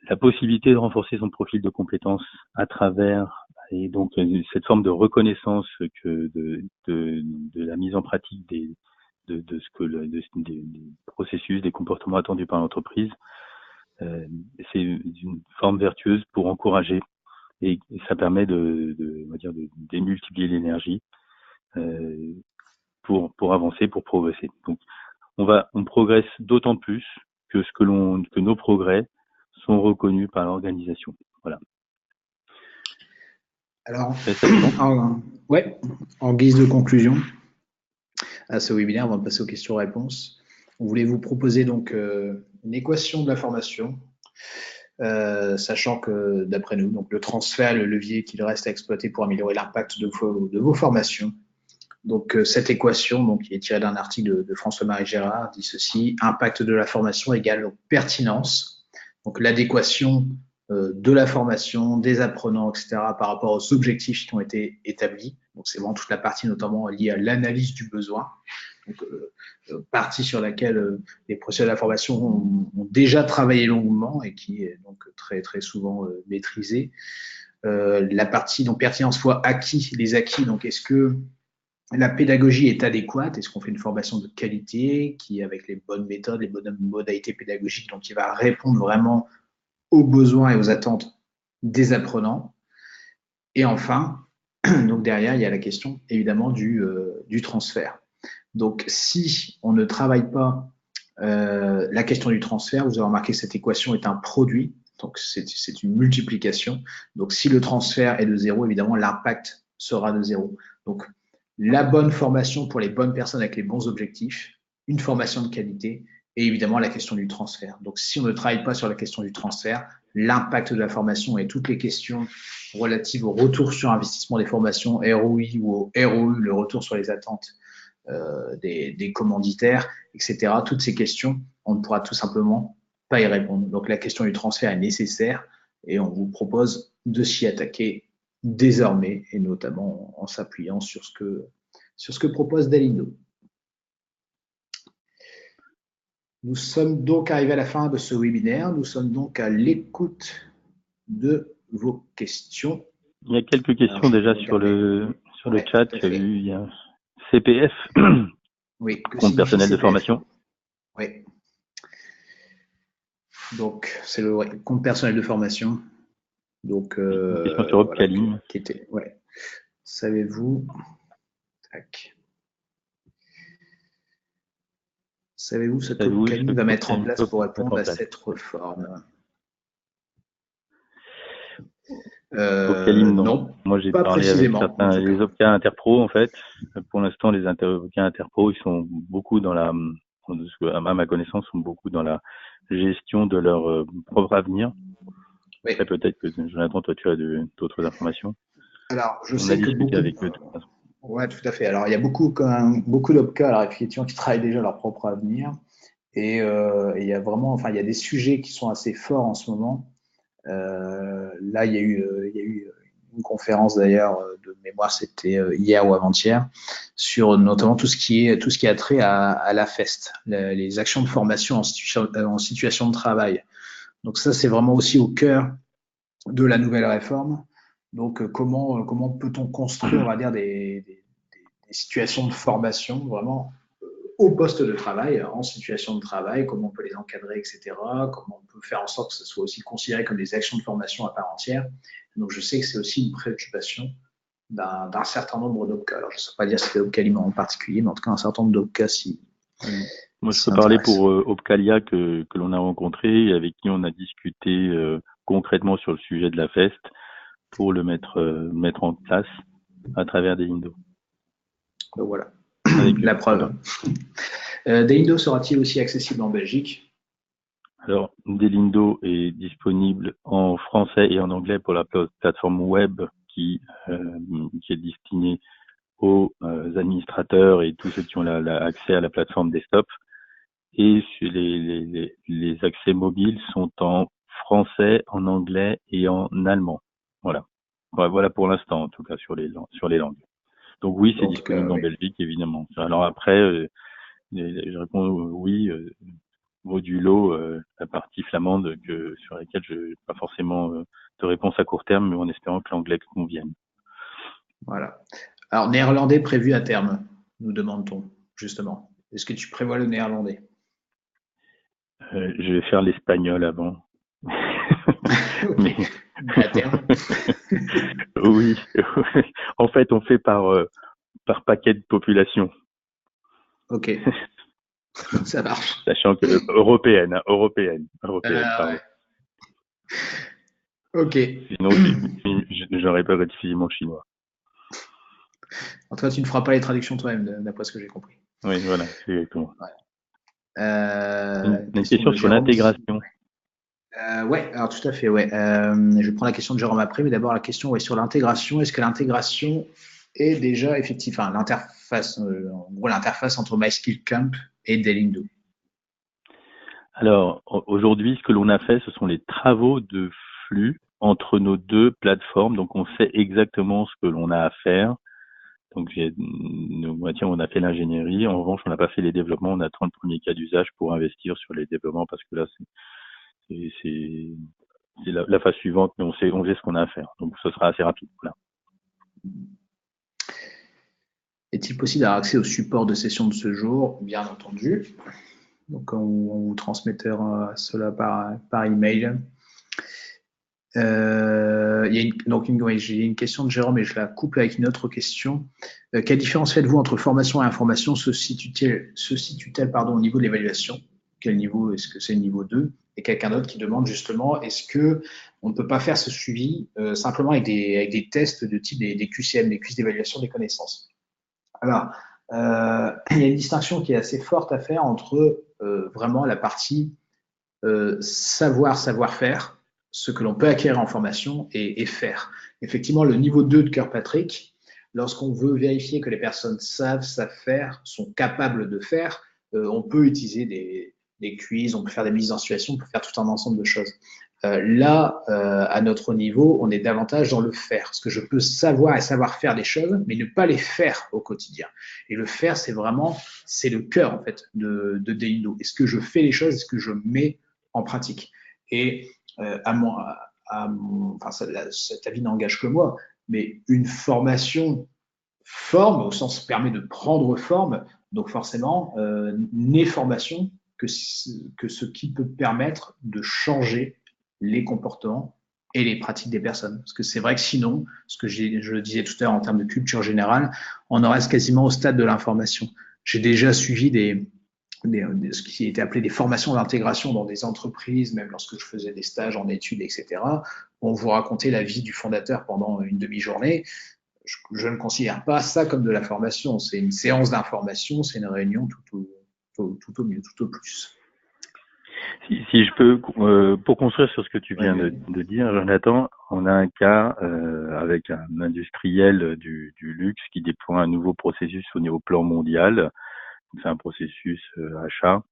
la possibilité de renforcer son profil de compétences à travers et donc cette forme de reconnaissance que de la mise en pratique des processus, des comportements attendus par l'entreprise, c'est une forme vertueuse pour encourager et ça permet de démultiplier l'énergie pour avancer, pour progresser. Donc on progresse d'autant plus que nos progrès sont reconnus par l'organisation. Voilà. Alors, en guise de conclusion à ce webinaire, avant de passer aux questions-réponses, on voulait vous proposer donc une équation de la formation, sachant que d'après nous, donc le transfert, le levier qu'il reste à exploiter pour améliorer l'impact de vos formations. Donc cette équation, donc, qui est tirée d'un article de François-Marie Gérard, dit ceci: impact de la formation égale pertinence. Donc l'adéquation de la formation, des apprenants, etc., par rapport aux objectifs qui ont été établis. Donc c'est vraiment toute la partie notamment liée à l'analyse du besoin. Donc, partie sur laquelle les professionnels de la formation ont déjà travaillé longuement et qui est donc très, très souvent maîtrisée. La partie donc pertinence fois acquis, les acquis, donc est-ce que la pédagogie est adéquate? Est-ce qu'on fait une formation de qualité qui, avec les bonnes méthodes, les bonnes modalités pédagogiques, donc qui va répondre vraiment aux besoins et aux attentes des apprenants? Et enfin, donc derrière, il y a la question évidemment du transfert. Donc, si on ne travaille pas la question du transfert, vous avez remarqué que cette équation est un produit, donc c'est une multiplication. Donc, si le transfert est de 0, évidemment, l'impact sera de 0. Donc, la bonne formation pour les bonnes personnes avec les bons objectifs, une formation de qualité et évidemment la question du transfert. Donc, si on ne travaille pas sur la question du transfert, l'impact de la formation et toutes les questions relatives au retour sur investissement des formations, ROI ou au ROU, le retour sur les attentes des commanditaires, etc. Toutes ces questions, on ne pourra tout simplement pas y répondre. Donc la question du transfert est nécessaire et on vous propose de s'y attaquer désormais et notamment en s'appuyant sur ce que propose Dalindo. Nous sommes donc arrivés à la fin de ce webinaire. Nous sommes donc à l'écoute de vos questions. Il y a quelques questions déjà sur le chat. Il y a CPF, oui, compte personnel de formation. Oui. Donc, c'est le compte personnel de formation. Donc, une question sur Opcalim. Qui était, ouais. Savez-vous ce que Opcalim va mettre en place pour répondre à cette réforme? Opcalim, non. Moi, j'ai parlé avec certains, les OPCA Interpro, en fait. Pour l'instant, les OPCA Interpro, ils sont beaucoup à ma connaissance, sont beaucoup dans la gestion de leur propre avenir. Oui. Après, peut-être que, Jonathan, toi, tu as d'autres informations. Alors, je sais que beaucoup... avec eux. Ouais, tout à fait. Alors, il y a beaucoup d'OPCA à la réflexion qui travaillent déjà leur propre avenir. Et il y a vraiment, il y a des sujets qui sont assez forts en ce moment. Là, il y a eu une conférence d'ailleurs de mémoire, c'était hier ou avant-hier, sur notamment tout ce qui a trait à la FEST, les actions de formation en situation de travail. Donc ça, c'est vraiment aussi au cœur de la nouvelle réforme. Donc comment peut-on construire, on va dire, des situations de formation vraiment au poste de travail, en situation de travail, comment on peut les encadrer, etc., comment on peut faire en sorte que ce soit aussi considéré comme des actions de formation à part entière. Donc, je sais que c'est aussi une préoccupation d'un certain nombre d'OPCA. Alors, je ne sais pas dire si c'est Opcalim en particulier, mais en tout cas, un certain nombre d'OPCA Moi, je s'y peux parler intéressent. pour Opcalia que l'on a rencontré et avec qui on a discuté concrètement sur le sujet de la FEST pour le mettre en place à travers des Indo. Donc, voilà, Avec eux. la preuve. Voilà. Deindo sera-t-il aussi accessible en Belgique? Alors, Delindo est disponible en français et en anglais pour la plateforme web qui est destinée aux administrateurs et tous ceux qui ont accès à la plateforme desktop. Et les accès mobiles sont en français, en anglais et en allemand. Voilà. Voilà pour l'instant, en tout cas, sur les langues. Donc oui, c'est Donc, disponible en oui. Belgique, évidemment. Alors après, je réponds oui, modulo la partie flamande sur laquelle je n'ai pas forcément de réponse à court terme, mais en espérant que l'anglais convienne. Voilà. Alors, néerlandais prévu à terme, nous demande-t-on, justement. Est-ce que tu prévois le néerlandais? Je vais faire l'espagnol avant. Ok, Mais à terme. oui, en fait, on fait par paquet de population. Ok, ça marche. Sachant que européenne, pardon. Ouais. Ok. Sinon, j'aurais pas rectifié mon chinois. En tout cas, tu ne feras pas les traductions toi-même, d'après ce que j'ai compris. Oui, voilà, c'est exactement. Ouais. Une Question question de sur Jérôme. l'intégration. Ouais, alors tout à fait, ouais. Je vais prendre la question de Jérôme après, mais d'abord la question ouais, sur l'intégration. Est-ce que l'intégration est déjà effective? Enfin, l'interface, en gros, l'interface entre MySkillCamp et Delindo. Alors, aujourd'hui, ce que l'on a fait, ce sont les travaux de flux entre nos deux plateformes. Donc, on sait exactement ce que l'on a à faire. Donc, on a fait l'ingénierie. En revanche, on n'a pas fait les développements. On attend le premier cas d'usage pour investir sur les développements parce que là, c'est la phase suivante, mais on sait ce qu'on a à faire. Donc, ce sera assez rapide. Voilà. Est-il possible d'avoir accès au support de session de ce jour? Bien entendu. Donc, on vous transmettra cela par email. J'ai une question de Jérôme et je la couple avec une autre question. Quelle différence faites-vous entre formation et information? Se situe-t-elle au niveau de l'évaluation? Quel niveau? Est-ce que c'est le niveau 2? Et quelqu'un d'autre qui demande justement, est-ce que on ne peut pas faire ce suivi simplement avec des tests de type des QCM, des quiz d'évaluation des connaissances? Alors, il y a une distinction qui est assez forte à faire entre vraiment la partie savoir-faire, ce que l'on peut acquérir en formation et faire. Effectivement, le niveau 2 de Kirkpatrick, lorsqu'on veut vérifier que les personnes savent faire, sont capables de faire, on peut utiliser des quiz, on peut faire des mises en situation, on peut faire tout un ensemble de choses. Là, à notre niveau, on est davantage dans le faire. Parce que je peux savoir et savoir faire des choses, mais ne pas les faire au quotidien. Et le faire, c'est le cœur, en fait, de Deindo. Est-ce que je fais les choses? Est-ce que je mets en pratique? Et enfin, cet avis n'engage que moi, mais une formation forme, au sens permet de prendre forme, donc forcément, n'est formation que ce qui peut permettre de changer les comportements et les pratiques des personnes. Parce que c'est vrai que sinon, ce que je le disais tout à l'heure en termes de culture générale, on en reste quasiment au stade de l'information. J'ai déjà suivi ce qui était appelé des formations d'intégration dans des entreprises, même lorsque je faisais des stages en études, etc. On vous racontait la vie du fondateur pendant une demi-journée. Je ne considère pas ça comme de la formation. C'est une séance d'information, c'est une réunion tout au mieux, tout au plus. Si je peux, pour construire sur ce que tu viens Oui. de dire, Jonathan, on a un cas avec un industriel du luxe qui déploie un nouveau processus au niveau plan mondial. C'est un processus achat.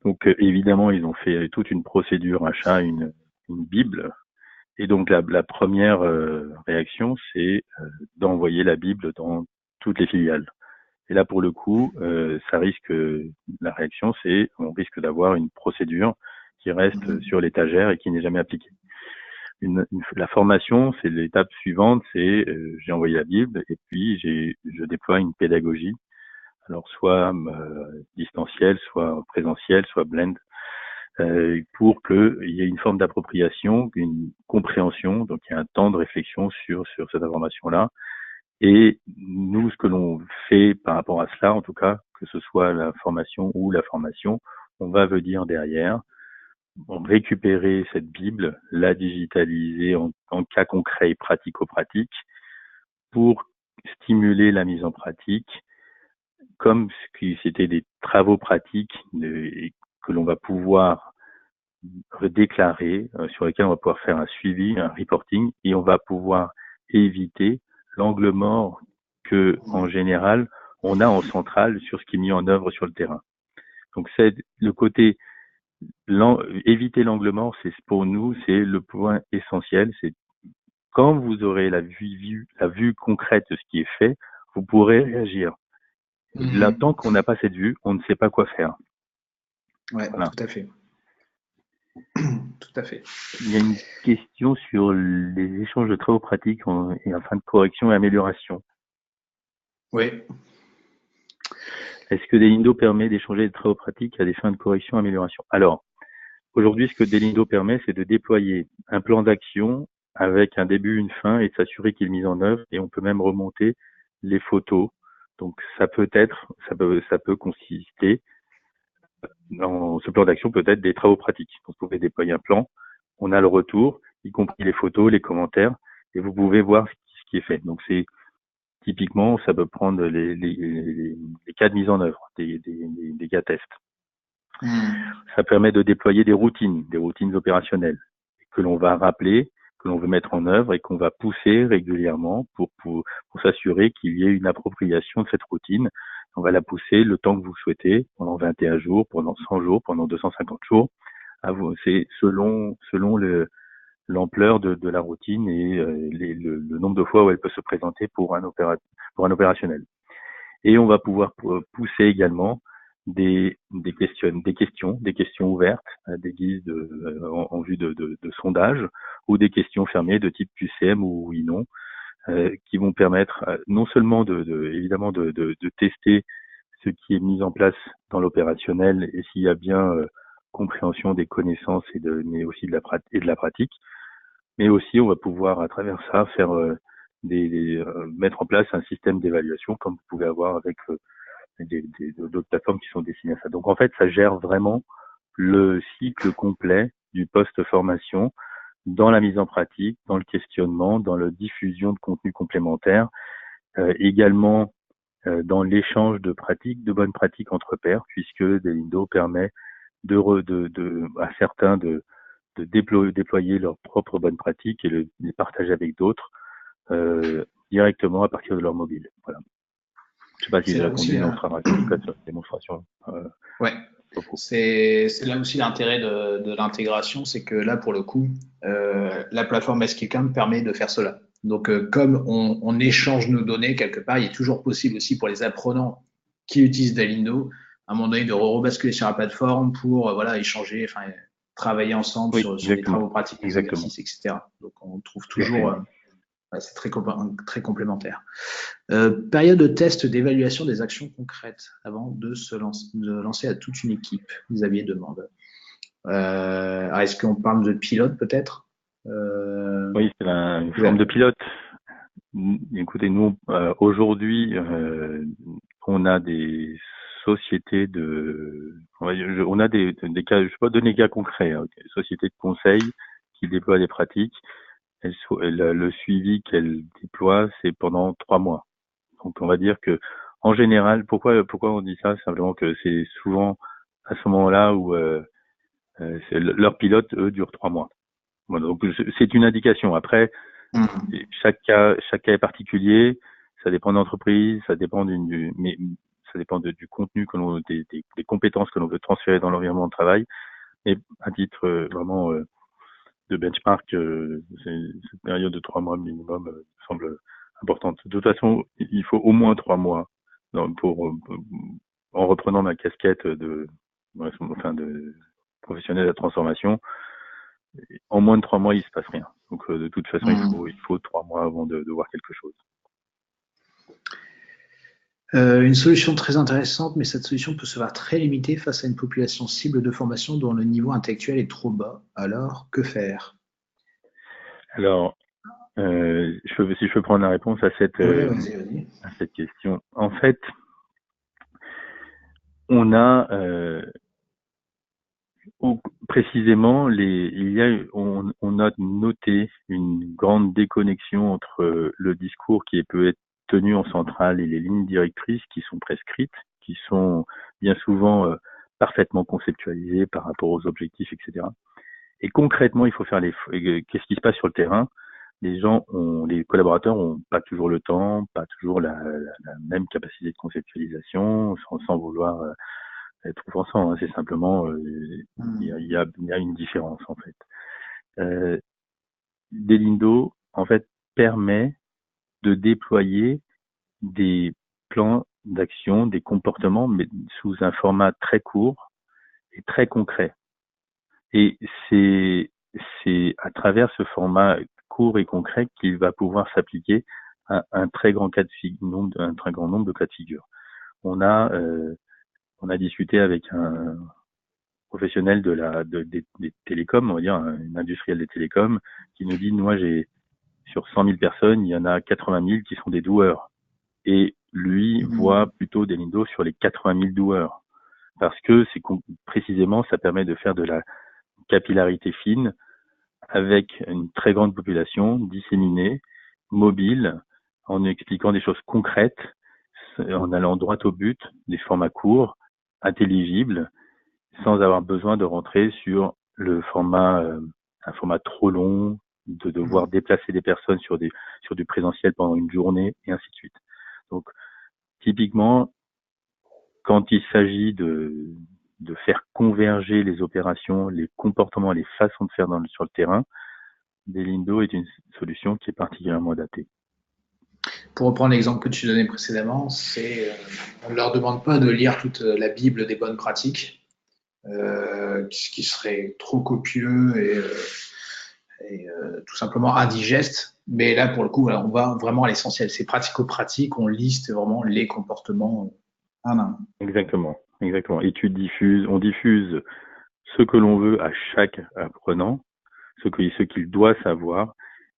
Donc évidemment, ils ont fait toute une procédure achat, une Bible. Et donc la première réaction, c'est d'envoyer la Bible dans toutes les filiales. Et là, pour le coup, la réaction, c'est on risque d'avoir une procédure qui reste sur l'étagère et qui n'est jamais appliquée. La formation, c'est l'étape suivante, c'est j'ai envoyé la Bible et puis je déploie une pédagogie alors soit distanciel, soit présentiel, soit blend, pour qu'il y ait une forme d'appropriation, une compréhension, donc il y a un temps de réflexion sur cette information-là. Et nous, ce que l'on fait par rapport à cela, en tout cas, que ce soit la formation ou la formation, on va venir derrière récupérer cette Bible, la digitaliser en cas concret et pratico-pratique pour stimuler la mise en pratique, comme si c'était des travaux pratiques que l'on va pouvoir déclarer, sur lesquels on va pouvoir faire un suivi, un reporting, et on va pouvoir éviter l'angle mort que, en général, on a en centrale sur ce qui est mis en œuvre sur le terrain. Donc c'est le côté éviter l'angle mort, c'est pour nous, c'est le point essentiel. C'est quand vous aurez la vue concrète de ce qui est fait, vous pourrez réagir. Là, tant qu'on n'a pas cette vue, on ne sait pas quoi faire. Ouais, voilà. Tout à fait. Tout à fait. Il y a une question sur les échanges de travaux pratiques et en fin de correction et amélioration. Oui. Est-ce que Delindo permet d'échanger des travaux pratiques à des fins de correction et amélioration? Alors, aujourd'hui, ce que Delindo permet, c'est de déployer un plan d'action avec un début, une fin et de s'assurer qu'il est mis en œuvre, et on peut même remonter les photos. Donc, ça peut consister dans ce plan d'action, peut-être des travaux pratiques. Donc, vous pouvez déployer un plan, on a le retour, y compris les photos, les commentaires, et vous pouvez voir ce qui est fait. Donc, c'est typiquement, ça peut prendre les cas de mise en œuvre, des cas tests. Ça permet de déployer des routines opérationnelles que l'on va rappeler, que l'on veut mettre en œuvre et qu'on va pousser régulièrement pour s'assurer qu'il y ait une appropriation de cette routine. On va la pousser le temps que vous souhaitez, pendant 21 jours, pendant 100 jours, pendant 250 jours. C'est selon l'ampleur de la routine et le nombre de fois où elle peut se présenter pour un opérationnel. Et on va pouvoir pousser également des questions ouvertes, des guises en vue de sondage, ou des questions fermées de type QCM ou oui non, qui vont permettre non seulement évidemment de tester ce qui est mis en place dans l'opérationnel et s'il y a bien compréhension des connaissances mais aussi de la pratique, mais aussi on va pouvoir à travers ça faire mettre en place un système d'évaluation comme vous pouvez avoir avec d'autres plateformes qui sont destinées à ça. Donc en fait, ça gère vraiment le cycle complet du post-formation dans la mise en pratique, dans le questionnement, dans la diffusion de contenus complémentaires, également dans l'échange de pratiques, de bonnes pratiques entre pairs, puisque Delindo permet à certains de déployer leurs propres bonnes pratiques et les partager avec d'autres directement à partir de leur mobile. Voilà. Je ne sais pas si j'ai répondu, mais on fera une démonstration. Ouais. C'est là aussi l'intérêt de l'intégration, c'est que là, pour le coup, la plateforme Skillcamp permet de faire cela. Donc, comme on échange nos données quelque part, il est toujours possible aussi pour les apprenants qui utilisent Delindo, à un moment donné, de rebasculer sur la plateforme pour échanger, travailler ensemble sur des travaux pratiques, des exercices, etc. Donc, on trouve toujours... c'est très complémentaire. Période de test d'évaluation des actions concrètes avant de lancer à toute une équipe. Xavier demande. Est-ce qu'on parle de pilote peut-être? Oui, c'est une forme de pilote. Écoutez, nous, aujourd'hui, on a des sociétés on a des cas, je ne vais pas donner des cas concrets, des sociétés de conseil qui déploient des pratiques. Le suivi qu'elle déploie, c'est pendant 3 mois. Donc, on va dire que, en général, pourquoi on dit ça? Simplement que c'est souvent à ce moment-là où leur pilote, eux, dure 3 mois. Voilà, donc, c'est une indication. Après, chaque cas est particulier. Ça dépend de l'entreprise, ça dépend mais ça dépend du contenu des compétences que l'on veut transférer dans l'environnement de travail. Et à titre vraiment de benchmark, cette période de 3 mois minimum semble importante. De toute façon, il faut au moins 3 mois en reprenant ma casquette de professionnel de la transformation. En moins de 3 mois, il se passe rien. Donc de toute façon, il faut 3 mois avant de voir quelque chose. Une solution très intéressante, mais cette solution peut se voir très limitée face à une population cible de formation dont le niveau intellectuel est trop bas. Alors, que faire? Alors, si je peux prendre la réponse Ouais, vas-y, vas-y. à cette question. En fait, on a précisément on a noté une grande déconnexion entre le discours qui peut être tenu en centrale et les lignes directrices qui sont prescrites, qui sont bien souvent parfaitement conceptualisées par rapport aux objectifs, etc. Et concrètement, il faut faire qu'est-ce qui se passe sur le terrain? Les collaborateurs ont pas toujours le temps, pas toujours la même capacité de conceptualisation, sans vouloir être offensant, hein. C'est simplement, Hmm. il y a une différence en fait. Euh, Delindo, en fait, permet de déployer des plans d'action, des comportements, mais sous un format très court et très concret. Et c'est à travers ce format court et concret qu'il va pouvoir s'appliquer à un très grand un très grand nombre de cas de figure. On a on a discuté avec un professionnel des télécoms, on va dire un industriel des télécoms, qui nous dit moi j'ai sur 100 000 personnes, il y en a 80 000 qui sont des doueurs. Et lui voit Hmm. plutôt des Lindo sur les 80 000 doueurs parce que précisément ça permet de faire de la capillarité fine avec une très grande population disséminée, mobile, en expliquant des choses concrètes, en allant droit au but, des formats courts, intelligibles, sans avoir besoin de rentrer sur un format trop long, de devoir Hmm. déplacer des personnes sur du présentiel pendant une journée, et ainsi de suite. Donc, typiquement, quand il s'agit de faire converger les opérations, les comportements, les façons de faire sur le terrain, Delindo est une solution qui est particulièrement adaptée. Pour reprendre l'exemple que tu donnais précédemment, on ne leur demande pas de lire toute la Bible des bonnes pratiques, ce qui serait trop copieux et tout simplement indigeste. Mais là, pour le coup, voilà, on va vraiment à l'essentiel. C'est pratico-pratique, on liste vraiment les comportements un à un. Exactement, exactement. Et on diffuse ce que l'on veut à chaque apprenant, ce qu'il doit savoir,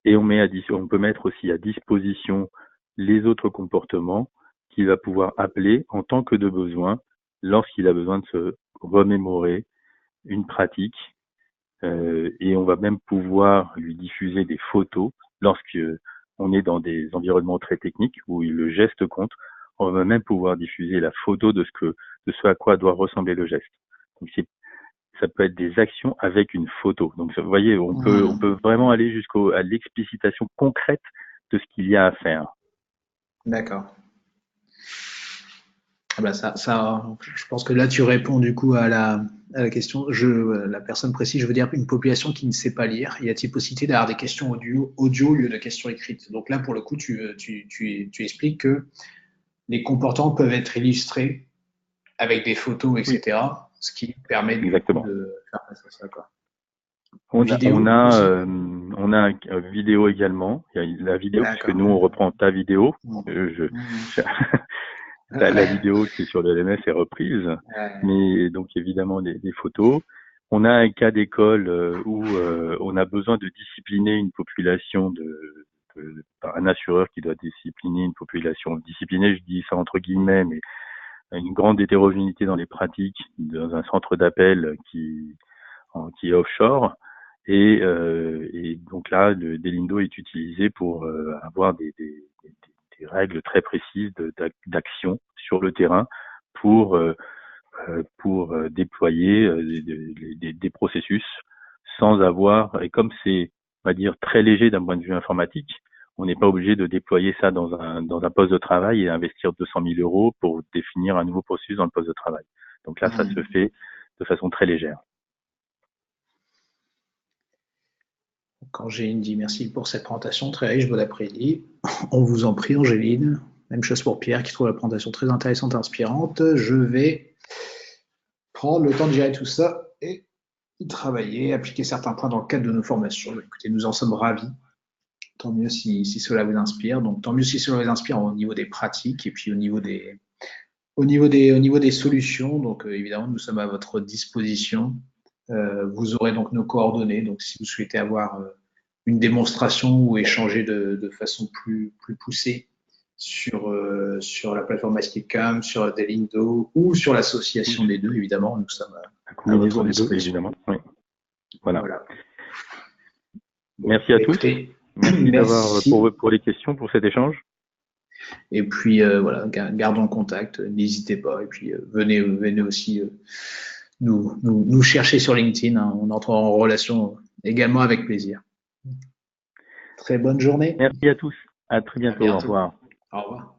et on peut mettre aussi à disposition les autres comportements qu'il va pouvoir appeler en tant que de besoin lorsqu'il a besoin de se remémorer une pratique. Et on va même pouvoir lui diffuser des photos lorsque on est dans des environnements très techniques où le geste compte. On va même pouvoir diffuser la photo de ce à quoi doit ressembler le geste. Donc ça peut être des actions avec une photo. Donc vous voyez, on Mmh. peut vraiment aller à l'explicitation concrète de ce qu'il y a à faire. D'accord. Ah bah je pense que là, tu réponds du coup à la question. La personne précise, je veux dire une population qui ne sait pas lire. Y a-t-il possibilité d'avoir des questions audio au lieu de questions écrites? Donc là, pour le coup, tu expliques que les comportements peuvent être illustrés avec des photos, Oui, etc. Ce qui permet du coup exactement. de faire face à ça, quoi. Vidéo On a, aussi? on a un vidéo également. Il y a la vidéo puisque D'accord. nous on reprend ta vidéo. Mmh. Je- Mmh. la Ouais. vidéo qui est sur le LMS est reprise, Ouais. mais donc évidemment des photos. On a un cas d'école où on a besoin de discipliner une population un assureur qui doit discipliner une population disciplinée, je dis ça entre guillemets, mais une grande hétérogénéité dans les pratiques dans un centre d'appel qui est offshore. Et donc là, le Delindo est utilisé pour avoir des règles très précises d'action sur le terrain pour déployer des processus sans avoir, et comme c'est, on va dire, très léger d'un point de vue informatique, on n'est pas obligé de déployer ça dans un poste de travail et investir 200 000 euros pour définir un nouveau processus dans le poste de travail. Donc là, ça se Mmh. fait de façon très légère. Quand Angéline dit merci pour cette présentation très riche, bon après-midi. On vous en prie, Angéline. Même chose pour Pierre qui trouve la présentation très intéressante et inspirante. Je vais prendre le temps de gérer tout ça et y travailler, appliquer certains points dans le cadre de nos formations. Écoutez, nous en sommes ravis. Tant mieux si cela vous inspire. Donc, tant mieux si cela vous inspire au niveau des pratiques et puis au niveau des solutions. Donc, évidemment, nous sommes à votre disposition. Vous aurez donc nos coordonnées. Donc, si vous souhaitez avoir une démonstration ou échanger de façon plus poussée sur la plateforme Escapecam, sur Delindo ou sur l'association des deux, évidemment, nous sommes La à votre combinaison des deux, disposition. évidemment. Oui. Voilà. Voilà. Bon, Merci à tous. écoutez, Merci d'avoir merci. pour les questions, pour cet échange. Et puis voilà, gardons le contact, n'hésitez pas. Et puis venez aussi nous chercher sur LinkedIn. Hein, on entre en relation également avec plaisir. Très bonne journée. Merci à tous. À très À bientôt. Au bientôt. revoir. Au revoir.